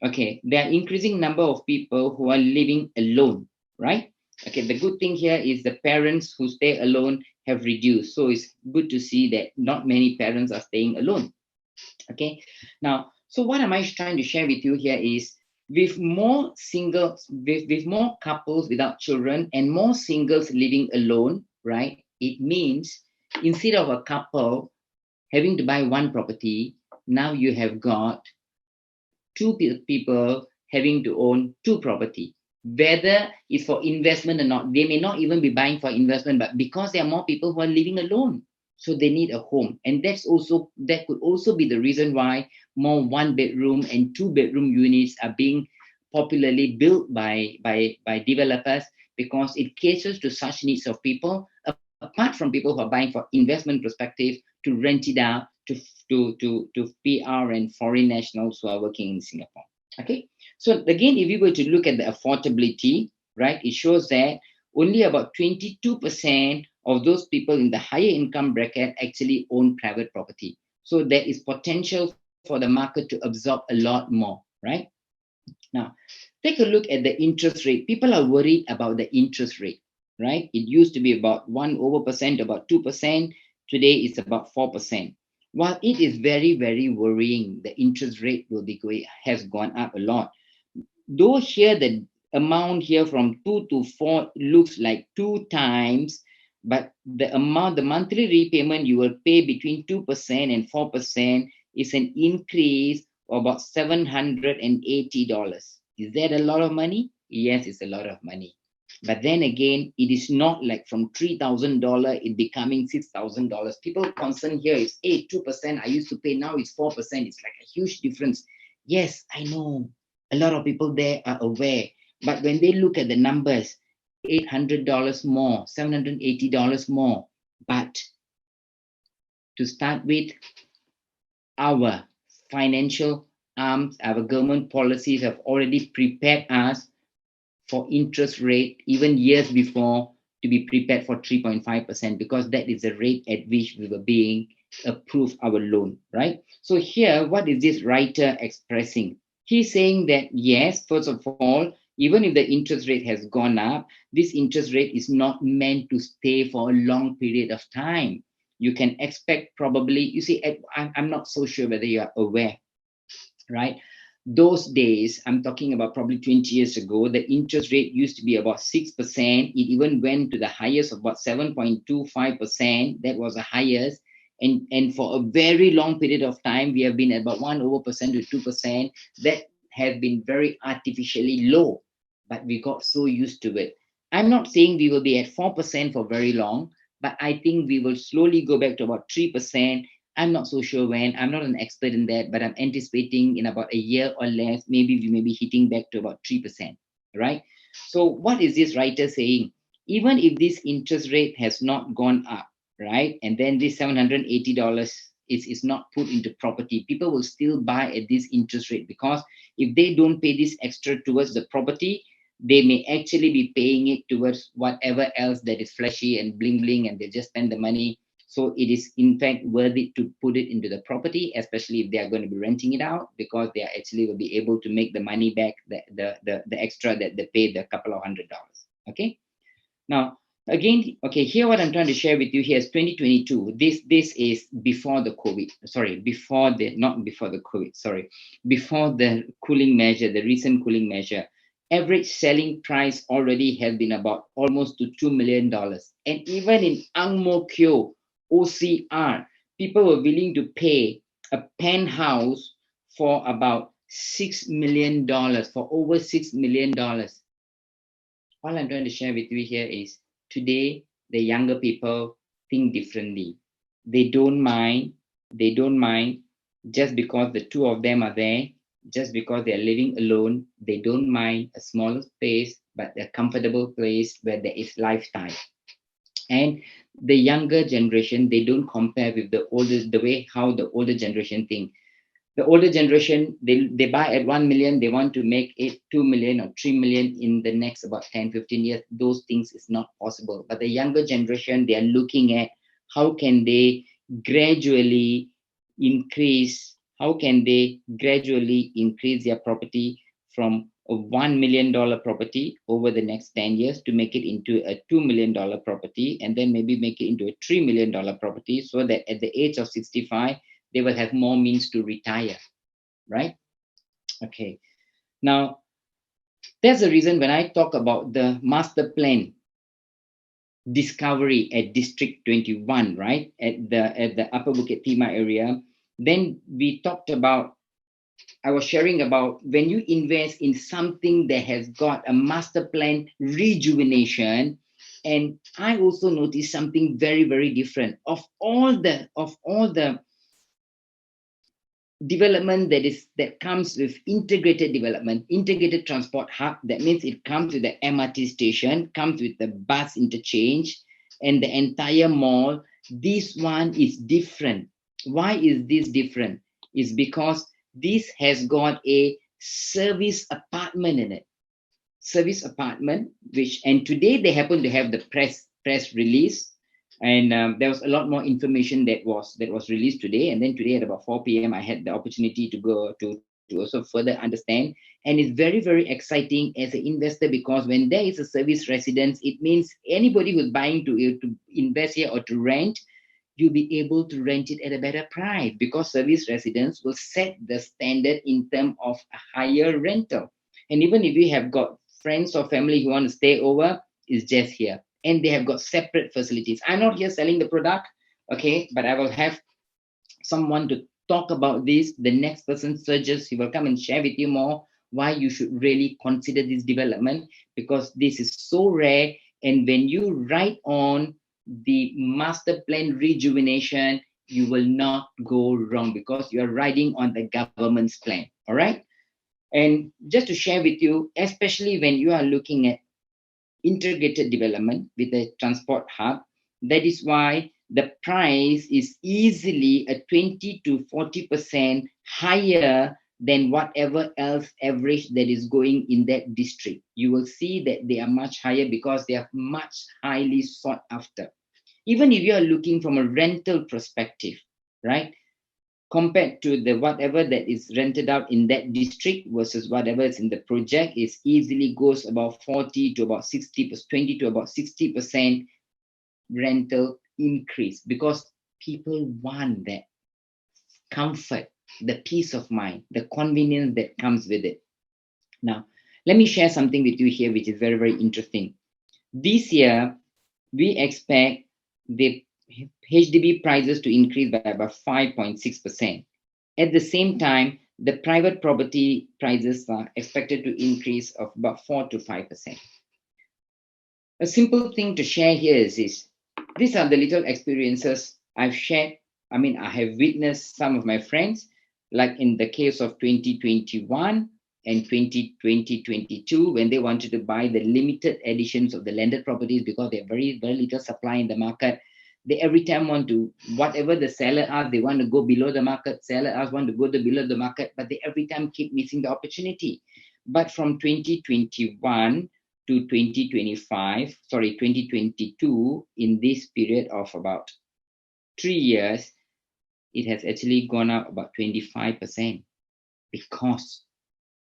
Okay, there are increasing number of people who are living alone, right? Okay, the good thing here is the parents who stay alone have reduced. So it's good to see that not many parents are staying alone. Okay, now, so what am I trying to share with you here is with more singles, with more couples without children and more singles living alone, right? It means instead of a couple having to buy one property, now you have got two people having to own two property, whether it's for investment or not. They may not even be buying for investment, but because there are more people who are living alone, so they need a home. And that could also be the reason why more 1-bedroom and 2-bedroom units are being popularly built by developers, because it caters to such needs of people, apart from people who are buying for investment perspective, to rent it out to PR and foreign nationals who are working in Singapore. Okay, so again, if you were to look at the affordability, right, it shows that only about 22% of those people in the higher income bracket actually own private property. So there is potential for the market to absorb a lot more, right? Now, take a look at the interest rate. People are worried about the interest rate, right? It used to be about 1% about 2%. Today it's about 4%. While it is very, very worrying, the interest rate has gone up a lot. Though here the amount here from 2 to 4 looks like 2 times, but the amount, the monthly repayment you will pay between 2% and 4% is an increase of about $780. Is that a lot of money? Yes, it's a lot of money. But then again, it is not like from $3,000 it becoming $6,000. People concern here is 2% I used to pay, now it's 4%. It's like a huge difference. Yes, I know. A lot of people there are aware. But when they look at the numbers, $800 more, $780 more. But to start with, our financial arms, our government policies have already prepared us for interest rate even years before to be prepared for 3.5%, because that is the rate at which we were being approved our loan, right? So here, what is this writer expressing? He's saying that yes, first of all, even if the interest rate has gone up, this interest rate is not meant to stay for a long period of time. You can expect probably, you see, I'm not so sure whether you are aware, right? Those days, I'm talking about probably 20 years ago, the interest rate used to be about 6%. It even went to the highest of about 7.25%. That was the highest. And for a very long period of time, we have been at about 1% to 2%. That has been very artificially low, but we got so used to it. I'm not saying we will be at 4% for very long, but I think we will slowly go back to about 3%. I'm not so sure when. I'm not an expert in that, but I'm anticipating in about a year or less, maybe we may be hitting back to about 3%, right? So what is this writer saying? Even if this interest rate has not gone up, right, and then this $780 is not put into property, people will still buy at this interest rate, because if they don't pay this extra towards the property, they may actually be paying it towards whatever else that is flashy and bling bling, and they just spend the money. So it is in fact worth it to put it into the property, especially if they are going to be renting it out, because they are actually will be able to make the money back, the extra that they paid, the couple of $100. Okay. Now, again, okay, here what I'm trying to share with you here is 2022. This is before the COVID. Sorry, before the not before the COVID. Sorry, before the cooling measure, the recent cooling measure. Average selling price already has been about almost to $2 million, and even in Ang Mo Kio, OCR, people were willing to pay a penthouse for about $6 million, for over $6 million. All I'm trying to share with you here is today the younger people think differently. They don't mind just because the two of them are there, just because they are living alone. They don't mind a smaller space, but a comfortable place where there is lifestyle. And the younger generation, they don't compare with the way how the older generation think. The older generation, they buy at 1 million, they want to make it 2 million or 3 million in the next about 10, 15 years. Those things is not possible. But the younger generation, they are looking at how can they gradually increase their property from a $1 million property over the next 10 years to make it into a $2 million property, and then maybe make it into a $3 million property, so that at the age of 65, they will have more means to retire, right? Okay. Now, that's the reason when I talk about the master plan discovery at District 21, right, at the Upper Bukit Timah area, then we talked about, I was sharing about when you invest in something that has got a master plan rejuvenation. And I also noticed something very, very different. Of all the development that comes with integrated development, integrated transport hub, that means it comes with the MRT station, comes with the bus interchange and the entire mall. This one is different. Why is this different? It's because this has got a service apartment in it. Service apartment, and today they happen to have the press release, and there was a lot more information that was released today. And then today at about 4 p.m. I had the opportunity to go to also further understand, and it's very, very exciting as an investor, because when there is a service residence, it means anybody who's buying to invest here or to rent, you'll be able to rent it at a better price, because service residence will set the standard in terms of a higher rental. And even if you have got friends or family who want to stay over, it's just here. And they have got separate facilities. I'm not here selling the product, okay, but I will have someone to talk about this. The next person surges, he will come and share with you more why you should really consider this development, because this is so rare. And when you write on the master plan rejuvenation, you will not go wrong, because you are riding on the government's plan. All right. And just to share with you, especially when you are looking at integrated development with a transport hub, that is why the price is easily a 20 to 40% higher than whatever else average that is going in that district. You will see that they are much higher, because they are much highly sought after. Even if you are looking from a rental perspective, right, compared to the whatever that is rented out in that district versus whatever is in the project, is easily goes about 40 to about 60%, 20 to about 60% rental increase, because people want that comfort, the peace of mind, the convenience that comes with it. Now, let me share something with you here, which is very, very interesting. This year, we expect the HDB prices to increase by about 5.6%. At the same time, the private property prices are expected to increase of about 4 to 5%. A simple thing to share here is this. These are the little experiences I've shared. I mean, I have witnessed some of my friends, like in the case of 2021 and 2022, when they wanted to buy the limited editions of the landed properties because they have very, very little supply in the market. They every time want to, whatever the seller asks, they want to go below the market. Seller asks, want to go below the market, but they every time keep missing the opportunity. But from 2021 to 2022, in this period of about 3 years, it has actually gone up about 25% because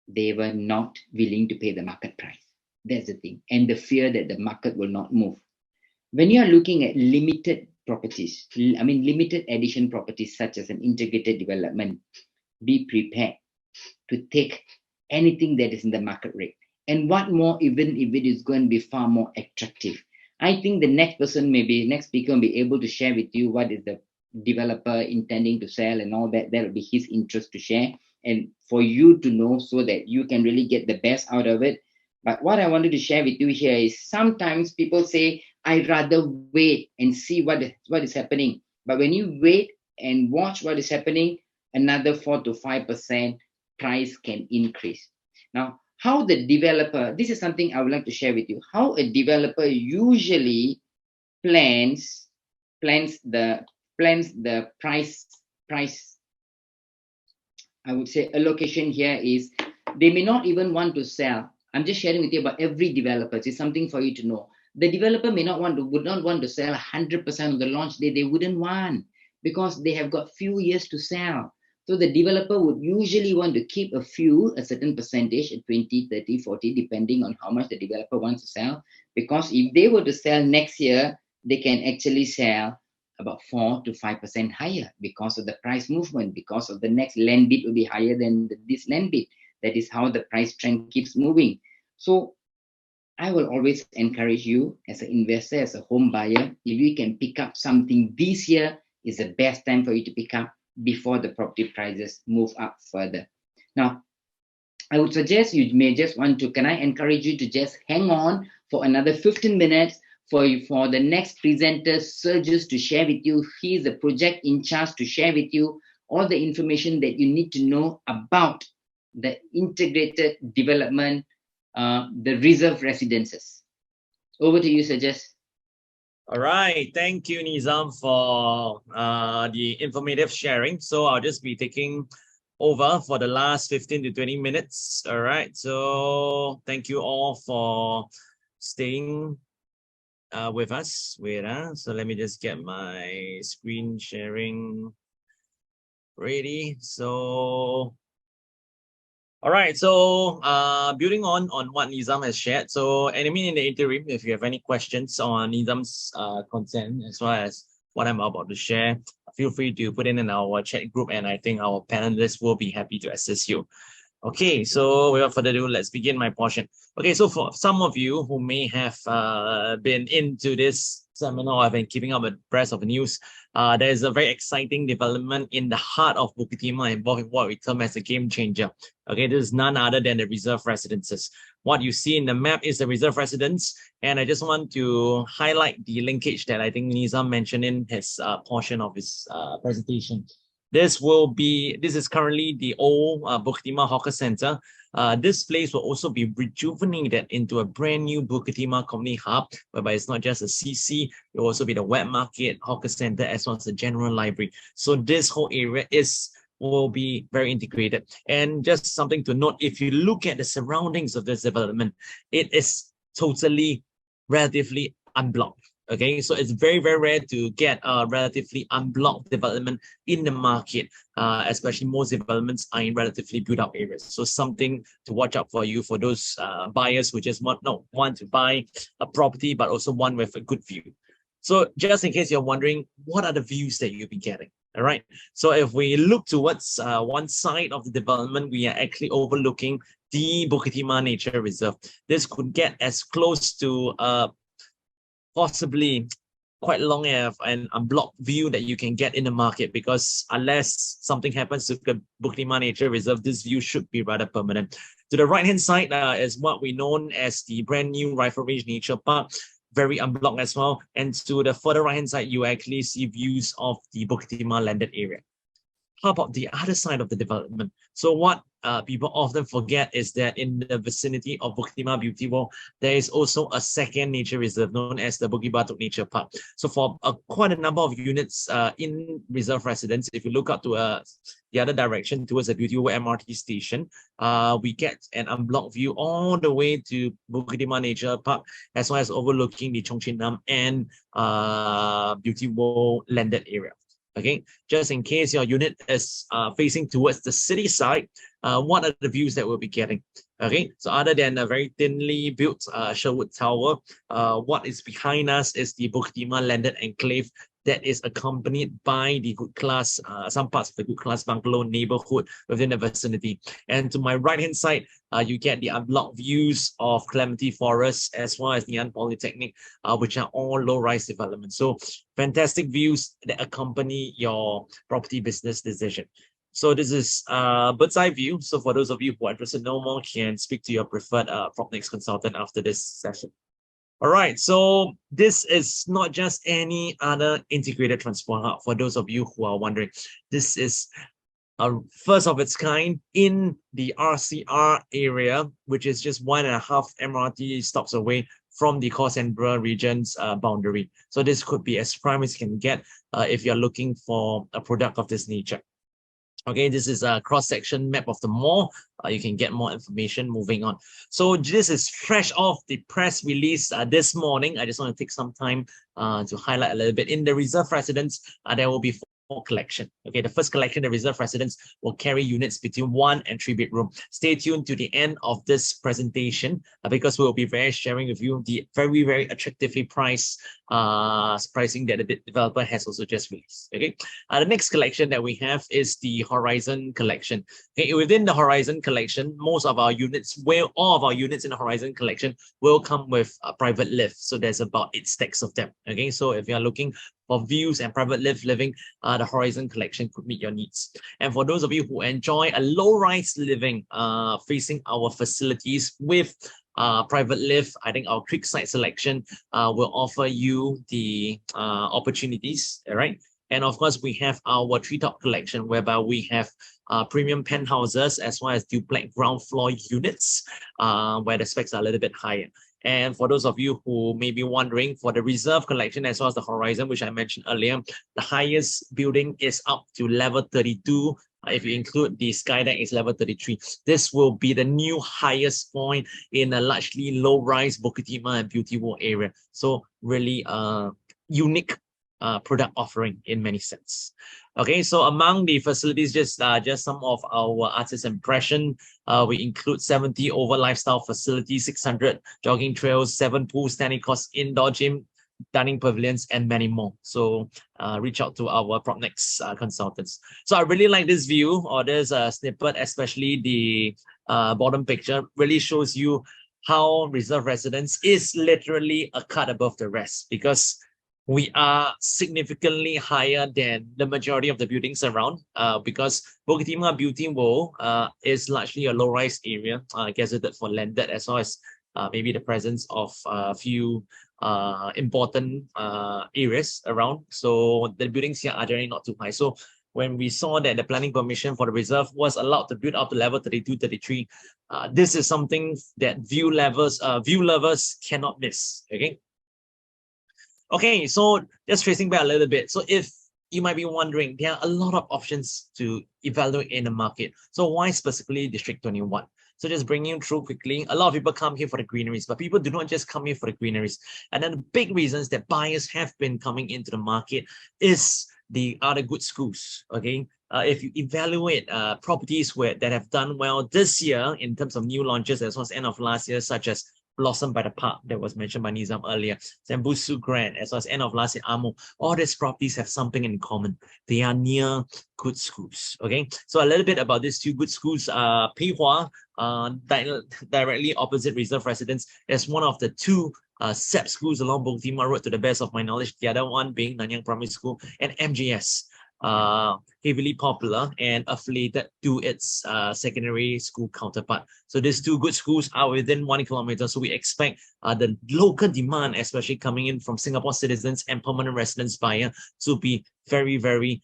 they were not willing to pay the market price. That's the thing. And the fear that the market will not move. When you are looking at limited properties, I mean limited edition properties such as an integrated development, be prepared to take anything that is in the market rate. And what more, even if it is going to be far more attractive. I think the next speaker will be able to share with you what is the developer intending to sell and all that. That will be his interest to share and for you to know so that you can really get the best out of it. But what I wanted to share with you here is sometimes people say, I'd rather wait and see what is happening. But when you wait and watch what is happening, another 4 to 5% price can increase. Now, how the developer, this is something I would like to share with you, how a developer usually plans the price, I would say allocation here is they may not even want to sell. I'm just sharing with you about every developer. It's something for you to know. The developer would not want to sell 100% of the launch day. They wouldn't want because they have got few years to sell. So the developer would usually want to keep a certain percentage at 20, 30, 40, depending on how much the developer wants to sell. Because if they were to sell next year, they can actually sell about 4 to 5% higher because of the price movement, because of the next land bid will be higher than this land bid. That is how the price trend keeps moving. So I will always encourage you as an investor, as a home buyer, if you can pick up something this year, is the best time for you to pick up before the property prices move up further. Now, I would suggest you may just want to, can I encourage you to just hang on for another 15 minutes for the next presenter, Sergius, to share with you. He is the project in charge to share with you all the information that you need to know about the integrated development, the reserve residences. Over to you, Sergius. All right, thank you, Nizam, for the informative sharing. So I'll just be taking over for the last 15 to 20 minutes. All right, so thank you all for staying with us. Wait, so let me just get my screen sharing ready. So all right, so building on what Nizam has shared. So, and I mean, in the interim, if you have any questions on Nizam's content as well as what I'm about to share, feel free to put in our chat group, and I think our panelists will be happy to assist you. Okay, so without further ado, let's begin my portion. Okay, so for some of you who may have been into this seminar or have been keeping up abreast of the news, there is a very exciting development in the heart of Bukit Timah involving what we term as a game changer. Okay, this is none other than the reserve residences. What you see in the map is the reserve residence, and I just want to highlight the linkage that I think Nizam mentioned in his portion of his presentation. This is currently the old Bukit Timah Hawker Center. This place will also be rejuvenated into a brand new Bukit Timah Community Hub, whereby it's not just a CC, it will also be the wet market, hawker center, as well as the general library. So this whole area will be very integrated. And just something to note, if you look at the surroundings of this development, it is totally relatively unblocked. Okay, so it's very, very rare to get a relatively unblocked development in the market, especially most developments are in relatively built up areas. So something to watch out for you, for those buyers who just want to buy a property, but also one with a good view. So just in case you're wondering, what are the views that you'll be getting? All right. So if we look towards one side of the development, we are actually overlooking the Bukit Timah Nature Reserve. This could get as close to possibly quite long and unblocked view that you can get in the market, because unless something happens to the Bukit Timah Nature Reserve, this view should be rather permanent. To the right-hand side is what we know as the brand new Rifle Range Nature Park, very unblocked as well. And to the further right-hand side, you actually see views of the Bukit Timah landed area. How about the other side of the development? So what people often forget is that in the vicinity of Bukit Timah Beauty World, there is also a second nature reserve known as the Bukit Batok Nature Park. So for quite a number of units in reserve residence, if you look up to the other direction towards the Beauty World MRT station, we get an unblocked view all the way to Bukit Timah Nature Park, as well as overlooking the Chong Chin Nam and Beauty World landed area. Okay, just in case your unit is facing towards the city side, what are the views that we'll be getting? Okay, so other than a very thinly built Sherwood Tower, what is behind us is the Bukit Timah landed enclave that is accompanied by the good class, some parts of the good class bungalow neighborhood within the vicinity. And to my right-hand side, you get the unblocked views of Clementi Forest as well as Ngee Ann Polytechnic, which are all low-rise developments. So fantastic views that accompany your property business decision. So this is bird's eye view. So for those of you who are interested to know more, can speak to your preferred PropNex consultant after this session. All right, so this is not just any other integrated transport hub. For those of you who are wondering, this is a first of its kind in the RCR area, which is just 1.5 MRT stops away from the Cosenbra region's boundary. So this could be as prime as you can get if you're looking for a product of this nature. Okay, this is a cross-section map of the mall. You can get more information moving on. So this is fresh off the press release this morning. I just want to take some time to highlight a little bit. In the reserve residence, there will be 4 collection. Okay, the first collection, the reserve residence, will carry units between 1 and 3 bedroom. Stay tuned to the end of this presentation because we'll be sharing with you the very, very attractively priced pricing that the developer has also just released. Okay, the next collection that we have is the Horizon collection. Okay, within the Horizon collection, most of our units, all of our units in the Horizon collection will come with a private lift. So there's about 8 stacks of them. Okay, so if you're looking for views and private lift living, the Horizon collection could meet your needs. And for those of you who enjoy a low-rise living facing our facilities with private lift, I think our Creekside selection will offer you the opportunities, all right? And of course, we have our Treetop collection, whereby we have premium penthouses as well as duplex ground floor units, where the specs are a little bit higher. And for those of you who may be wondering, for the reserve collection as well as the Horizon, which I mentioned earlier, the highest building is up to level 32. If you include the Skydeck, it's level 33. This will be the new highest point in a largely low-rise Bukit Timah and Beauty World area. So really unique product offering in many sense. Okay, so among the facilities, just some of our artist impression, we include 70 over lifestyle facilities, 600 jogging trails, 7 pools, tennis courts, indoor gym, dining pavilions, and many more. So reach out to our PropNex consultants. So I really like this view or this snippet, especially the bottom picture, really shows you how reserve residence is literally a cut above the rest, because we are significantly higher than the majority of the buildings around, because Bukit Timah Beauty World is largely a low-rise area, gazetted for landed, as well as maybe the presence of a few important areas around. So the buildings here are generally not too high. So when we saw that the planning permission for the reserve was allowed to build up to level 32, 33, this is something that view lovers cannot miss. Okay. Okay, so just tracing back a little bit. So if you might be wondering, there are a lot of options to evaluate in the market. So why specifically District 21? So just bringing you through quickly, a lot of people come here for the greeneries, but people do not just come here for the greeneries. And then the big reasons that buyers have been coming into the market is the other good schools, okay? If you evaluate properties that have done well this year in terms of new launches as well as end of last year, such as Blossom by the Park that was mentioned by Nizam earlier, Zembusu Grand, as well as end of last year Amo, all these properties have something in common. They are near good schools. Okay, so a little bit about these 2 good schools. Pei Hwa, directly opposite reserve residence, is one of the 2 SEP schools along Bukit Timah Road, to the best of my knowledge. The other one being Nanyang Primary School, and MJS, heavily popular and affiliated to its secondary school counterpart. So these two good schools are within 1 kilometer. So we expect the local demand, especially coming in from Singapore citizens and permanent residents buyer, to be very, very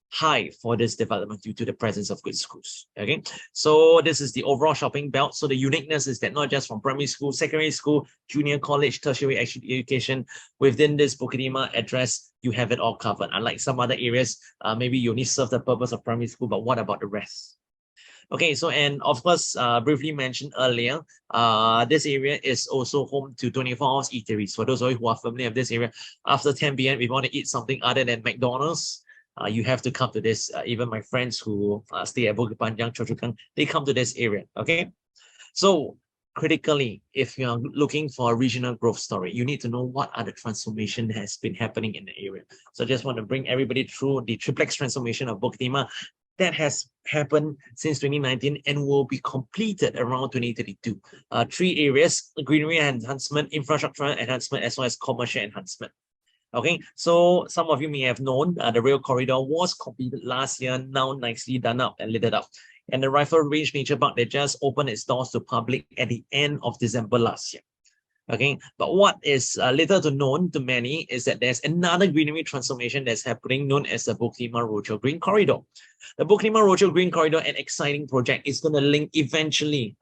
high for this development due to the presence of good schools. Okay, so this is the overall shopping belt. So the uniqueness is that not just from primary school, secondary school, junior college, tertiary education, within this Bukit Timah address, you have it all covered. Unlike some other areas, maybe you only serve the purpose of primary school, but what about the rest? Okay, so, and of course, briefly mentioned earlier, this area is also home to 24 hours eateries. For those of you who are familiar with this area, after 10 p.m., if you want to eat something other than McDonald's, you have to come to this. Even my friends who stay at Bukit Panjang, Choa Chu Kang, they come to this area. Okay, so critically, if you're looking for a regional growth story, you need to know what other transformation has been happening in the area. So I just want to bring everybody through the triplex transformation of Bukit Timah that has happened since 2019 and will be completed around 2032. 3 areas: greenery enhancement, infrastructure enhancement, as well as commercial enhancement. Okay, so some of you may have known the rail corridor was completed last year, now nicely done up and lit up. And the Rifle Range Nature Park that just opened its doors to public at the end of December last year. Okay, but what is little to known to many is that there's another greenery transformation that's happening, known as the Bukit Timah Rochor Green Corridor. The Bukit Timah Rochor Green Corridor, an exciting project, is going to link eventually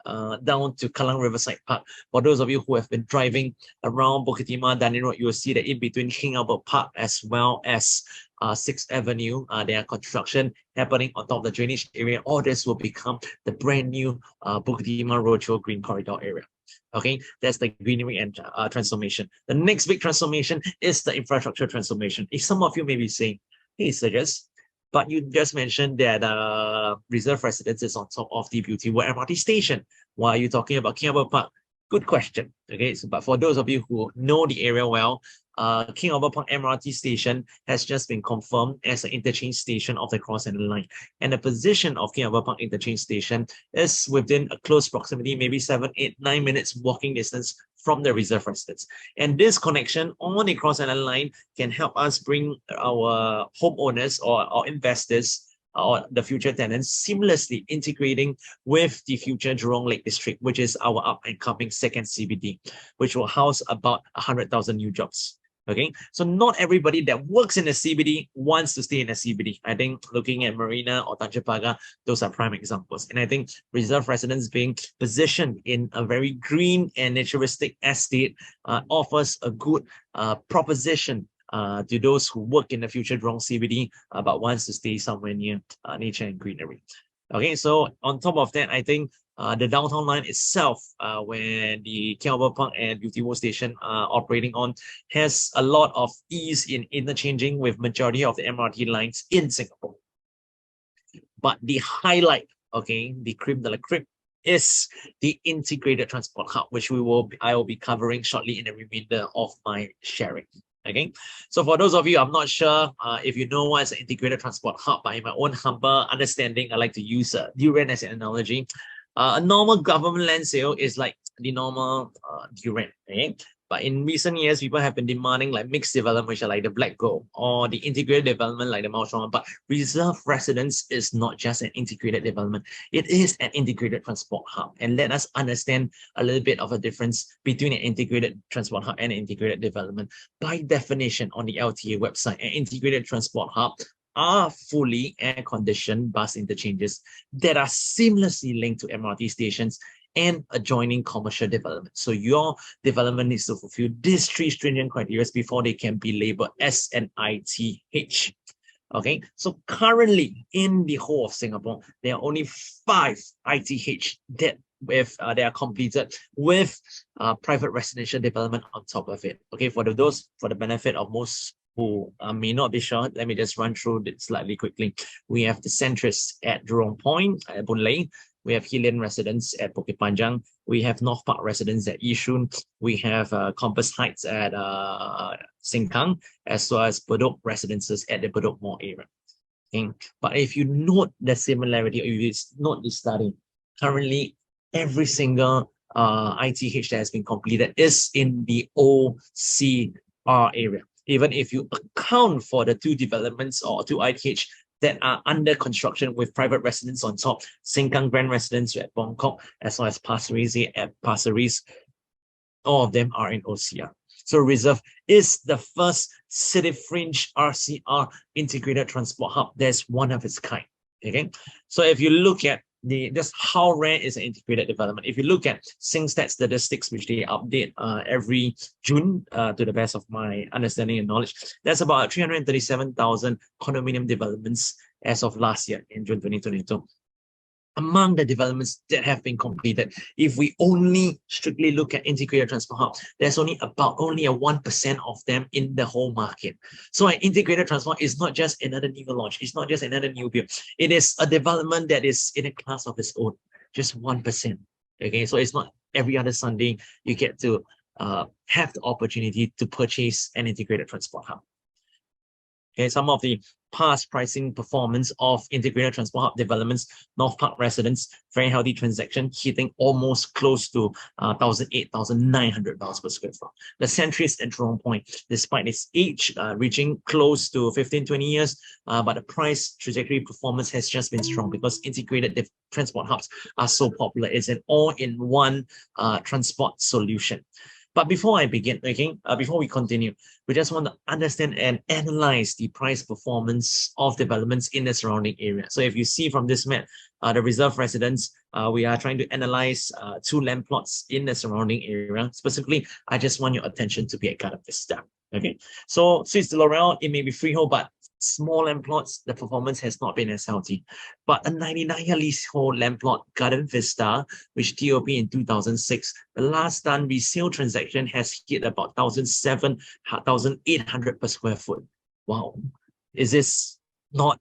down to Kallang Riverside Park. For those of you who have been driving around Bukit Timah, Danny Road, you will see that in between King Albert Park as well as 6th Avenue, there are construction happening on top of the drainage area. All this will become the brand new Bukit Timah Rochor Green Corridor area. Okay, that's the greenery and transformation. The next big transformation is the infrastructure transformation. If some of you may be saying, hey, Sergis, but you just mentioned that reserve residence is on top of the Beauty World MRT station. Why are you talking about King Albert Park? Good question. Okay, so, but for those of you who know the area well, King Albert Park MRT station has just been confirmed as an interchange station of the Cross Island Line. And the position of King Albert Park interchange station is within a close proximity, maybe 7, 8, 9 minutes walking distance from the reserve residence. And this connection on the Cross Island Line can help us bring our homeowners or our investors or the future tenants seamlessly integrating with the future Jurong Lake District, which is our up and coming second CBD, which will house about 100,000 new jobs. Okay, so not everybody that works in a CBD wants to stay in a CBD. I think looking at Marina or Tanjung Pagar, those are prime examples. And I think reserve residence being positioned in a very green and naturistic estate offers a good proposition to those who work in the future Jurong CBD but wants to stay somewhere near nature and greenery. Okay, so on top of that, I think the downtown line itself, where the King Albert Park and Beauty World Station are operating on, has a lot of ease in interchanging with majority of the MRT lines in Singapore. But the highlight, okay, the creme de la creme, is the integrated transport hub, which I will be covering shortly in the remainder of my sharing. Okay, so for those of you, I'm not sure if you know what is an integrated transport hub, but in my own humble understanding, I like to use durian as an analogy. A normal government land sale is like the normal durian, okay? But in recent years, people have been demanding like mixed development, which are like the Black Gold, or the integrated development like the Maoshong. But reserve residence is not just an integrated development. It is an integrated transport hub. And let us understand a little bit of a difference between an integrated transport hub and an integrated development. By definition, on the LTA website, an integrated transport hub are fully air-conditioned bus interchanges that are seamlessly linked to MRT stations and adjoining commercial development. So your development needs to fulfill these 3 stringent criteria before they can be labeled as an ITH. Okay, so currently in the whole of Singapore, there are only 5 ITH that they are completed with private residential development on top of it. Okay, for the benefit of most who may not be sure, let me just run through it slightly quickly. We have the Centris at Jurong Point, at Boon Lay. We have Hillian Residence at Bukit Panjang. We have North Park Residence at Yishun. We have Compass Heights at Sengkang, as well as Bedok Residences at the Bedok Mall area. Okay. But if you note the similarity, or if you note the study, currently every single ITH that has been completed is in the OCR area. Even if you account for the 2 developments or 2 ITH that are under construction with private residents on top, Sengkang Grand Residence at Bangkok, as well as Pasir Ris at Pasir Ris, all of them are in OCR. So Reserve is the first city fringe RCR integrated transport hub. There's one of its kind. Okay, so if you look at just how rare is an integrated development, if you look at SingStat statistics, which they update every June, to the best of my understanding and knowledge, there's about 337,000 condominium developments as of last year in June 2022. Among the developments that have been completed, if we only strictly look at integrated transport hub, there's only a 1% of them in the whole market. So an integrated transport is not just another new launch, it's not just another new build. It is a development that is in a class of its own, just 1%. Okay, so it's not every other Sunday you get to have the opportunity to purchase an integrated transport hub. Okay, some of the past pricing performance of integrated transport hub developments, North Park Residence, very healthy transaction, hitting almost close to $1,900 per square foot. The Centuries at Jurong Point, despite its age reaching close to 15-20 years, but the price trajectory performance has just been strong because integrated transport hubs are so popular. It's an all-in-one transport solution. But before I begin, okay, before we continue, we just want to understand and analyze the price performance of developments in the surrounding area. So if you see from this map, the Reserve Residence, we are trying to analyze 2 land plots in the surrounding area. Specifically, I just want your attention to be at Garden Vista. Okay, so Suites de L'Oreal, it may be freehold, but small land plots, the performance has not been as healthy. But a 99-year leasehold land plot, Garden Vista, which TOP in 2006, the last done resale transaction has hit about 1,800 per square foot. Wow, is this not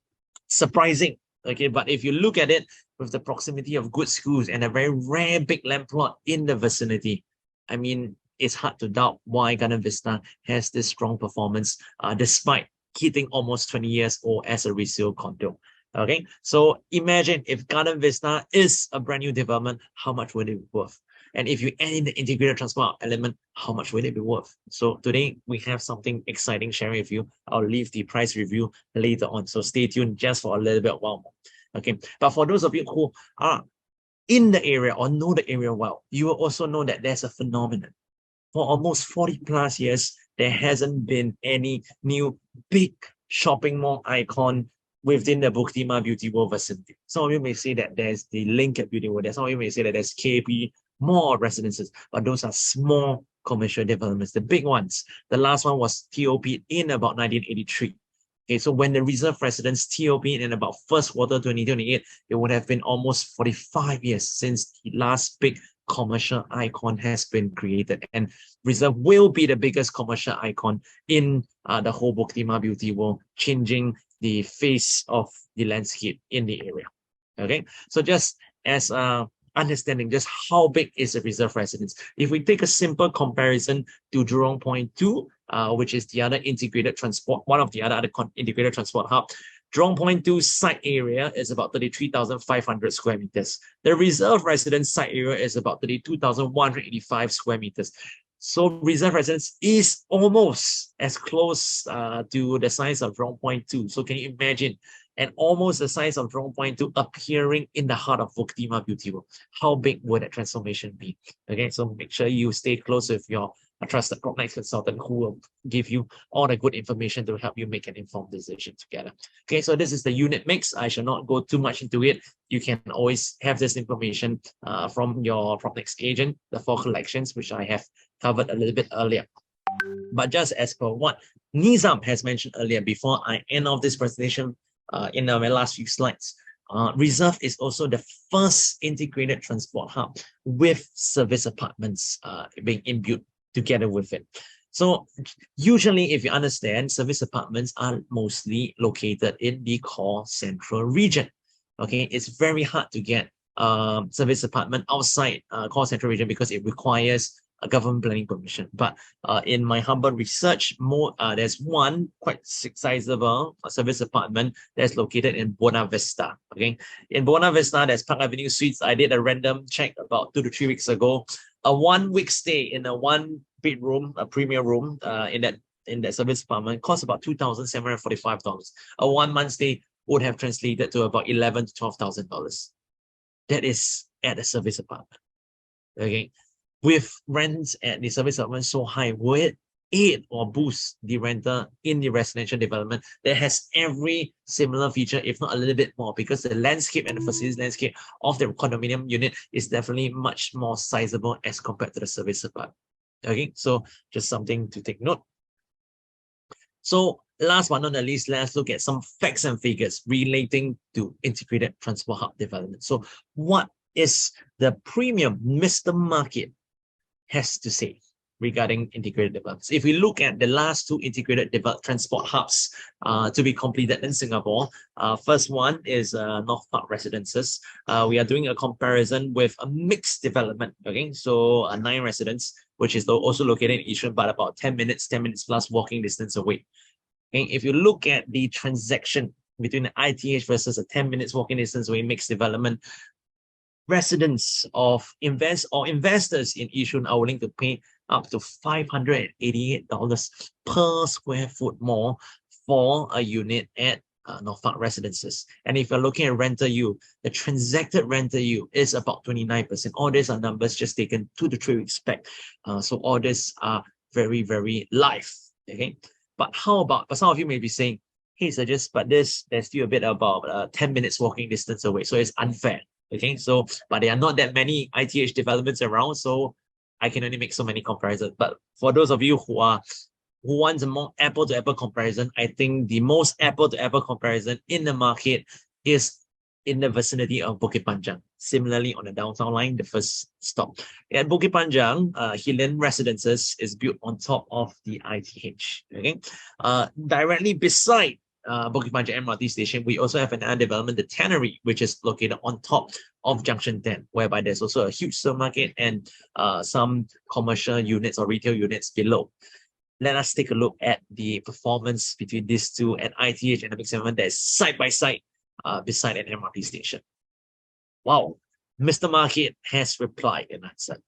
surprising? Okay, but if you look at it with the proximity of good schools and a very rare big land plot in the vicinity, I mean, it's hard to doubt why Garden Vista has this strong performance, despite hitting almost 20 years old as a resale condo. Okay, so imagine if Garden Vista is a brand new development, how much would it be worth? And if you add in the integrated transport element, how much would it be worth? So today we have something exciting sharing with you. I'll leave the price review later on, so stay tuned just for a little bit while more. Okay, but for those of you who are in the area or know the area well, you will also know that there's a phenomenon. For almost 40 plus years, there hasn't been any new big shopping mall icon within the Bukit Timah Beauty World vicinity. Some of you may say that there's the Link at Beauty World. Some of you may say that there's KP Mall residences, but those are small commercial developments. The big ones, the last one was TOP in about 1983. Okay, so when the Reserve Residence TOP in about first quarter 2028, it would have been almost 45 years since the last big commercial icon has been created, and Reserve will be the biggest commercial icon in the whole Bukit Timah Beauty World, changing the face of the landscape in the area. Okay, so just as understanding just how big is the Reserve Residence, if we take a simple comparison to Jurong Point 2, which is the other integrated transport, one of the other integrated transport hub, Jurong Point 2 site area is about 33,500 square meters. The Reserve Residence site area is about 32,185 square meters. So Reserve Residence is almost as close to the size of Jurong Point 2. So can you imagine? And almost the size of Jurong Point 2 appearing in the heart of Bukit Timah Beauty World. How big would that transformation be? Okay, so make sure you stay close with your trusted PropNex consultant who will give you all the good information to help you make an informed decision together. Okay, so this is the unit mix. I shall not go too much into it. You can always have this information from your PropNex agent, the 4 collections, which I have covered a little bit earlier. But just as per what Nizam has mentioned earlier, before I end off this presentation in my last few slides, Reserve is also the first integrated transport hub with service apartments being imbued together with it. So usually, if you understand, service apartments are mostly located in the core central region. Okay, it's very hard to get service apartment outside core central region because it requires a government planning permission. But in my humble research, there's one quite sizable service apartment that's located in Buona Vista. Okay, in Buona Vista, there's Park Avenue Suites. I did a random check about 2 to 3 weeks ago. A 1 week stay in a 1 bedroom, a premier room, in that service apartment costs about $2,745. A 1 month stay would have translated to about $11,000 to $12,000. That is at a service apartment. Okay, with rents at the service apartment so high, will it aid or boost the renter in the residential development that has every similar feature, if not a little bit more, because the landscape and the facilities landscape of the condominium unit is definitely much more sizable as compared to the service apartment. Okay, so just something to take note. So last but not the least, let's look at some facts and figures relating to integrated transport hub development. So what is the premium Mr. Market has to say regarding integrated developments? If we look at the last 2 integrated transport hubs to be completed in Singapore, first one is North Park Residences. We are doing a comparison with a mixed development. Okay, so 9 residents, which is also located in Yishun, but about 10 minutes plus walking distance away. Okay, if you look at the transaction between the ITH versus a 10 minutes walking distance away mixed development, residents of investors in Yishun are willing to pay up to $588 per square foot more for a unit at North Park Residences. And if you're looking at rental yield, the transacted rental yield is about 29%. All these are numbers just taken 2 to 3 weeks back. So all these are very, very live. Okay, but how about? But some of you may be saying, "Hey, Sajis, but there's still a bit about 10 minutes walking distance away, so it's unfair." Okay, so but there are not that many ITH developments around, so I can only make so many comparisons. But for those of you who want a more apple-to-apple comparison, I think the most apple-to-apple comparison in the market is in the vicinity of Bukit Panjang. Similarly, on the downtown line, the first stop. At Bukit Panjang, Hillian Residences is built on top of the ITH. Okay, directly beside Bukit Panjang MRT station, we also have another development, the Tannery, which is located on top of Junction 10, whereby there's also a huge supermarket and some commercial units or retail units below. Let us take a look at the performance between these two at ITH and the mixed development that is side by side beside an MRT station. Wow, Mr. Market has replied and answered.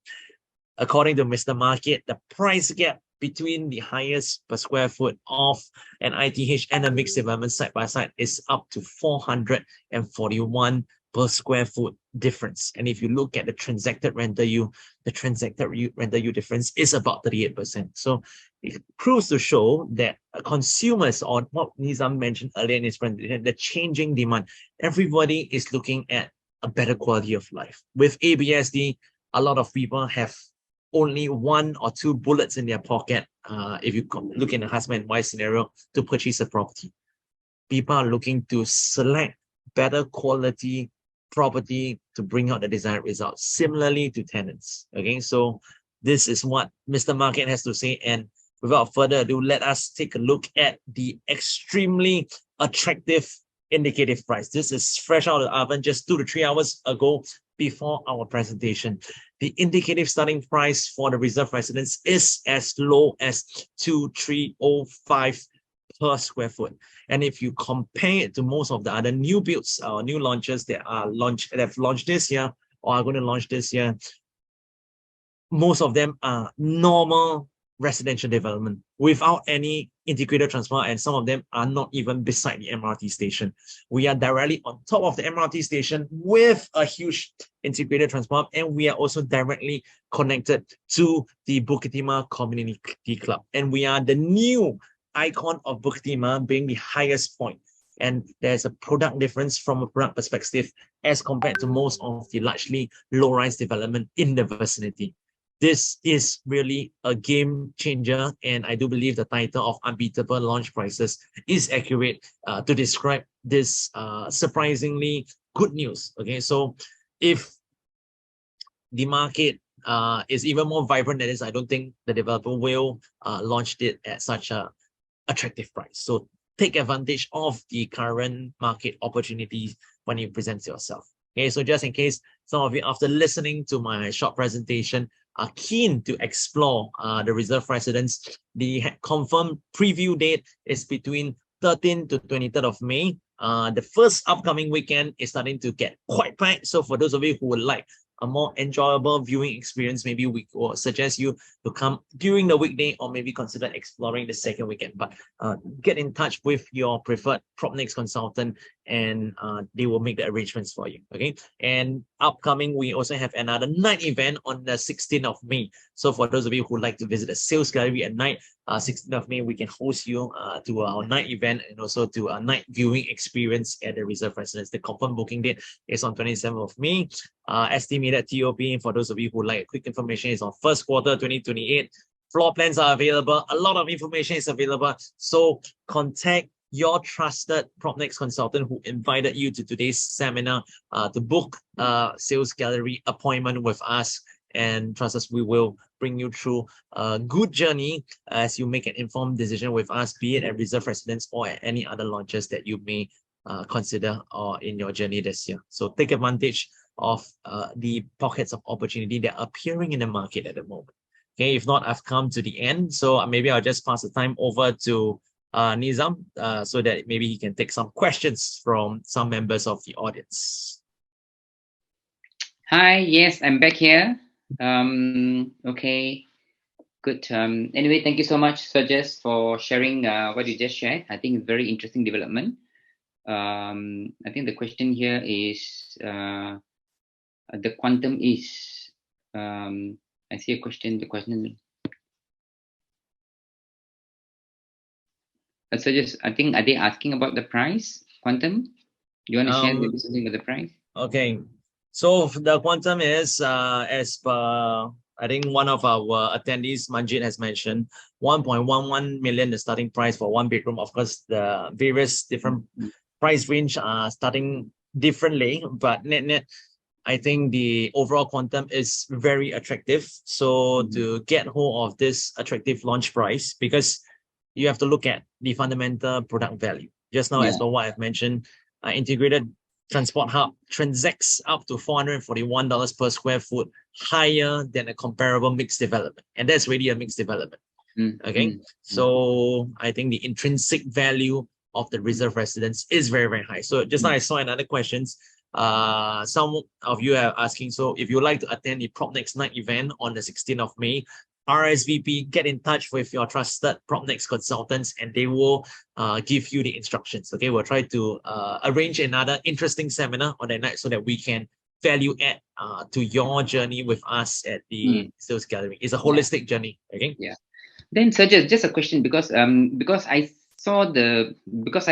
According to Mr. Market, the price gap between the highest per square foot of an ITH and a mixed development side by side is up to 441 per square foot difference. And if you look at the transacted rental yield, the transacted rental yield difference is about 38%. So it proves to show that consumers, or what Nizam mentioned earlier in his presentation, the changing demand. Everybody is looking at a better quality of life. With ABSD, a lot of people have only 1 or 2 bullets in their pocket, if you look in a husband and wife scenario, to purchase a property. People are looking to select better quality property to bring out the desired results. Similarly to tenants. Okay, so this is what Mr. Market has to say. And without further ado, let us take a look at the extremely attractive indicative price. This is fresh out of the oven just 2 to 3 hours ago before our presentation. The indicative starting price for the reserve residence is as low as 2,305 per square foot. And if you compare it to most of the other new builds or new launches that have launched this year or are going to launch this year, most of them are normal residential development without any integrated transport, and some of them are not even beside the MRT station. We are directly on top of the MRT station with a huge integrated transport, and we are also directly connected to the Bukit Timah Community Club. And we are the new icon of Bukit Timah, being the highest point. And there's a product difference from a product perspective as compared to most of the largely low-rise development in the vicinity. This is really a game changer, and I do believe the title of Unbeatable Launch Prices is accurate to describe this surprisingly good news. Okay, so if the market is even more vibrant than this, I don't think the developer will launch it at such a attractive price. So take advantage of the current market opportunities when you present yourself. Okay, so just in case some of you, after listening to my short presentation, are keen to explore the reserve residence, the confirmed preview date is between 13th to 23rd of May. The first upcoming weekend is starting to get quite packed. So for those of you who would like a more enjoyable viewing experience, maybe we will suggest you to come during the weekday or maybe consider exploring the second weekend. But get in touch with your preferred PropNex consultant and they will make the arrangements for you. Okay. And upcoming, we also have another night event on the 16th of May. So for those of you who like to visit a sales gallery at night, 16th of May, we can host you to our night event and also to a night viewing experience at the reserve residence. The confirmed booking date is on 27th of May. Estimated TOP, for those of you who like quick information, is on first quarter 2028. Floor plans are available. A lot of information is available. So contact your trusted PropNex consultant who invited you to today's seminar to book a sales gallery appointment with us. And trust us, we will bring you through a good journey as you make an informed decision with us, be it at reserve residence or at any other launches that you may consider or in your journey this year. So take advantage of the pockets of opportunity that are appearing in the market at the moment. Okay, if not, I've come to the end. So maybe I'll just pass the time over to Nizam so that maybe he can take some questions from some members of the audience. Hi, yes, I'm back here. Okay, good. Anyway, thank you so much, Suggest, for sharing what you just shared. I think it's very interesting development. I think the question here is the quantum is. I see a question. The question. Suggest. I think, are they asking about the price quantum? Do you want to share maybe something about the price? Okay. So the quantum is, as per, I think one of our attendees, Manjit, has mentioned, 1.11 million, the starting price for one bedroom. Of course, the various different price range are starting differently, but net, I think the overall quantum is very attractive. So to get hold of this attractive launch price, because you have to look at the fundamental product value. Just now, as per what I've mentioned, integrated transport hub transacts up to $441 per square foot, higher than a comparable mixed development. And that's really a mixed development. Okay. So I think the intrinsic value of the reserve residence is very, very high. So just now I saw another questions. Some of you are asking, so if you like to attend the PropNex night event on the 16th of May, RSVP, get in touch with your trusted PropNex consultants and they will give you the instructions. Okay, we'll try to arrange another interesting seminar on that night so that we can value add to your journey with us at the sales gallery. It's a holistic journey. Okay. Yeah. Then, sir, just a question, because I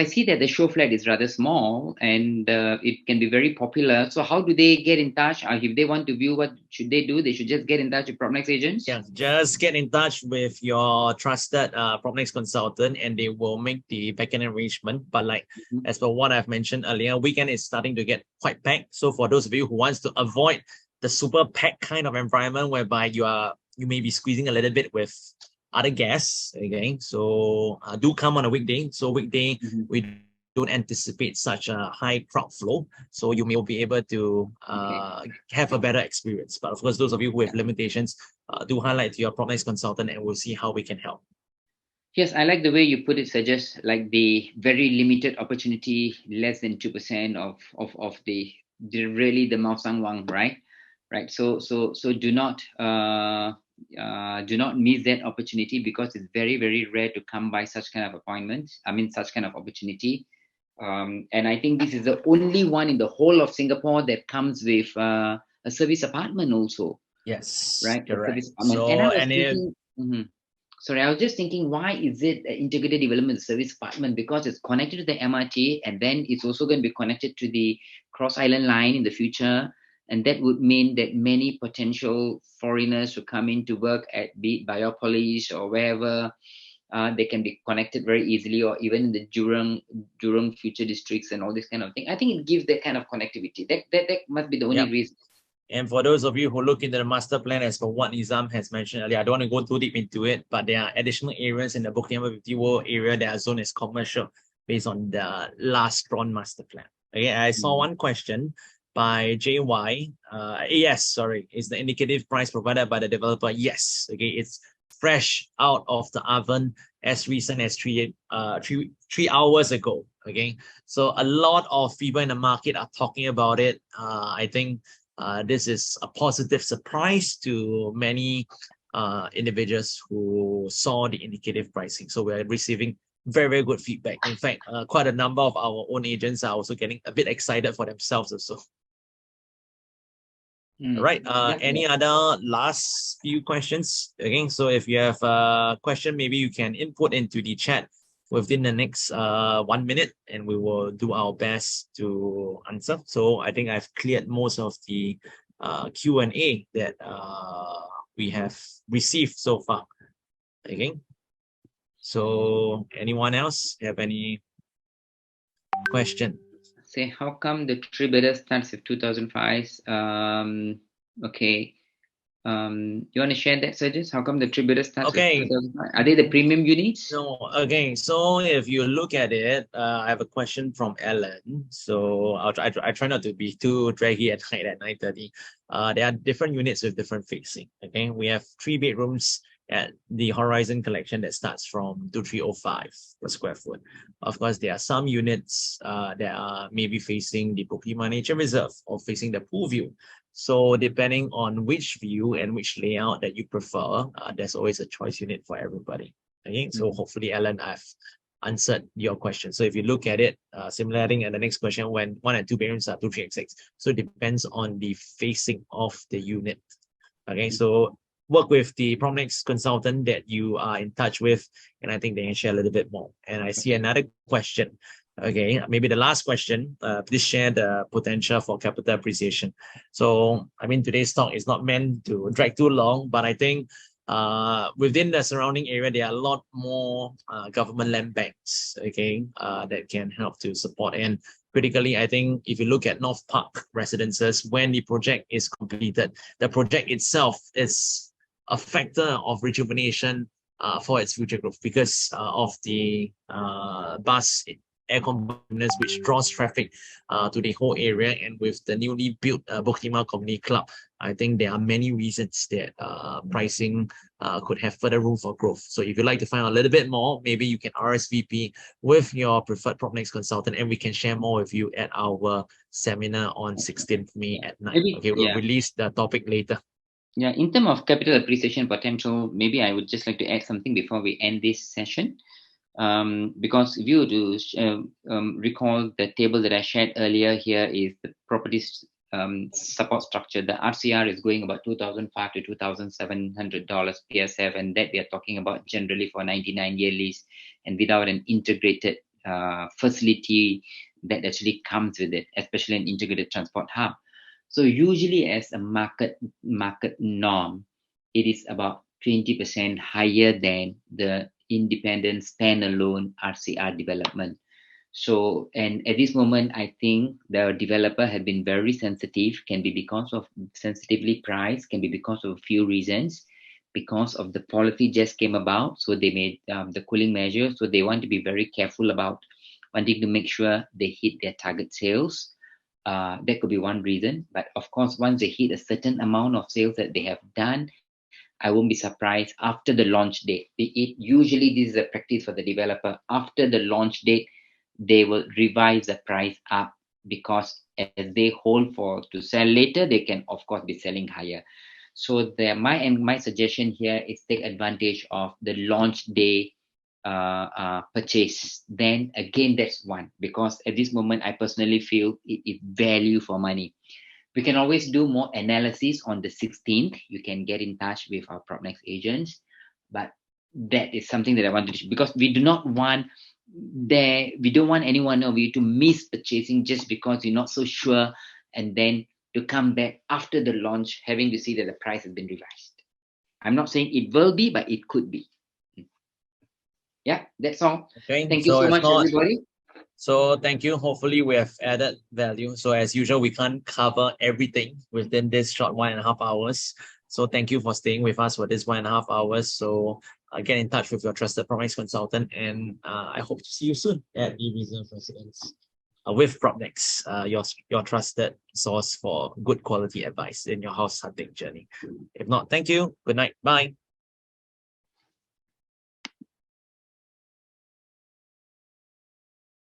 see that the show flat is rather small and it can be very popular. So how do they get in touch? If they want to view, what should they do? They should just get in touch with PropNex agents? Yeah, just get in touch with your trusted PropNex consultant and they will make the backend arrangement. But like, as per what I've mentioned earlier, weekend is starting to get quite packed. So for those of you who wants to avoid the super packed kind of environment whereby you may be squeezing a little bit with other guests, okay, so do come on a weekday. So weekday, we don't anticipate such a high crowd flow, so you may be able to have a better experience. But of course, those of you who have limitations, do highlight to your PropNex consultant and we'll see how we can help. Yes, I like the way you put it, Suggest, like the very limited opportunity, less than 2% of the really the Mao Sang Wang, right? So do not miss that opportunity, because it's very, very rare to come by such kind of appointments. I mean, such kind of opportunity. And I think this is the only one in the whole of Singapore that comes with a service apartment also. Yes, right. Correct. So, and I was thinking, sorry, I was just thinking, why is it an integrated development service apartment? Because it's connected to the MRT, and then it's also going to be connected to the Cross Island line in the future. And that would mean that many potential foreigners who come in to work at be it Biopolis or wherever, they can be connected very easily, or even in the Jurong future districts and all this kind of thing. I think it gives that kind of connectivity. That must be the only reason. And for those of you who look into the master plan, as for what Nizam has mentioned earlier, I don't want to go too deep into it, but there are additional areas in the Bukit Timah 50 World area that are zoned as commercial based on the last drawn master plan. Okay, I saw one question. by JY. Yes, sorry, is the indicative price provided by the developer? Yes. Okay, it's fresh out of the oven as recent as three hours ago. Okay, so a lot of people in the market are talking about it. I think this is a positive surprise to many individuals who saw the indicative pricing. So we're receiving very, very good feedback. In fact, quite a number of our own agents are also getting a bit excited for themselves also. Right. Any other last few questions? Again, so if you have a question, maybe you can input into the chat within the next 1 minute, and we will do our best to answer. So I think I've cleared most of the Q&A that we have received so far. Okay. So anyone else have any question? Say, how come the tree better starts with 2005? Okay. You want to share that, Sergis? How come the tree better starts with 2005? Are they the premium units? No, okay. So if you look at it, I have a question from Ellen. So I try not to be too draggy at night at 9:30. There are different units with different facing. Okay, we have 3 bedrooms at the Horizon collection that starts from 2305 per square foot. Of course, there are some units that are maybe facing the Bukit Nature Reserve or facing the pool view. So depending on which view and which layout that you prefer, there's always a choice unit for everybody. Okay, so hopefully, Ellen, I've answered your question. So if you look at it, similarly, and the next question, when 1 and 2 bedrooms are 2306. So it depends on the facing of the unit. Okay, so work with the Promnex consultant that you are in touch with, and I think they can share a little bit more. And I see another question. Okay, maybe the last question. Please share the potential for capital appreciation. So, I mean, today's talk is not meant to drag too long, but I think within the surrounding area, there are a lot more government land banks, okay, that can help to support. And critically, I think if you look at North Park Residences, when the project is completed, the project itself is a factor of rejuvenation for its future growth because of the bus aircon bonus, which draws traffic to the whole area. And with the newly built Bukit Timah Community Club, I think there are many reasons that pricing could have further room for growth. So if you'd like to find out a little bit more, maybe you can RSVP with your preferred Promnex consultant, and we can share more with you at our seminar on 16th May at night. Okay, we'll release the topic later. Yeah, in terms of capital appreciation potential, maybe I would just like to add something before we end this session. Because if you were to recall the table that I shared earlier, here is the properties support structure. The RCR is going about $2,500 to $2,700 PSF, and that we are talking about generally for 99-year lease and without an integrated facility that actually comes with it, especially an integrated transport hub. So usually as a market norm, it is about 20% higher than the independent standalone RCR development. So, and at this moment, I think the developer has been very sensitive, can be because of sensitively priced, can be because of a few reasons, because of the policy just came about. So they made the cooling measures. So they want to be very careful about wanting to make sure they hit their target sales. That could be one reason. But of course, once they hit a certain amount of sales that they have done, I won't be surprised after the launch date. Usually this is a practice for the developer. After the launch date, they will revise the price up because as they hold for to sell later, they can of course be selling higher. So my suggestion here is take advantage of the launch day purchase. Then again, that's one, because at this moment, I personally feel it is value for money. We can always do more analysis on the 16th. You can get in touch with our Promnex agents, but that is something that I want to, because we don't want anyone of you to miss purchasing just because you're not so sure, and then to come back after the launch having to see that the price has been revised. I'm not saying it will be, but it could be. Yeah, that's all. Okay. Thank you so much, everybody. So thank you. Hopefully we have added value. So as usual, we can't cover everything within this short 1.5 hours. So thank you for staying with us for this 1.5 hours. So get in touch with your trusted Promnex consultant, and I hope to see you soon at the Reserve Residence. with Prudent, your trusted source for good quality advice in your house hunting journey. If not, thank you. Good night. Bye.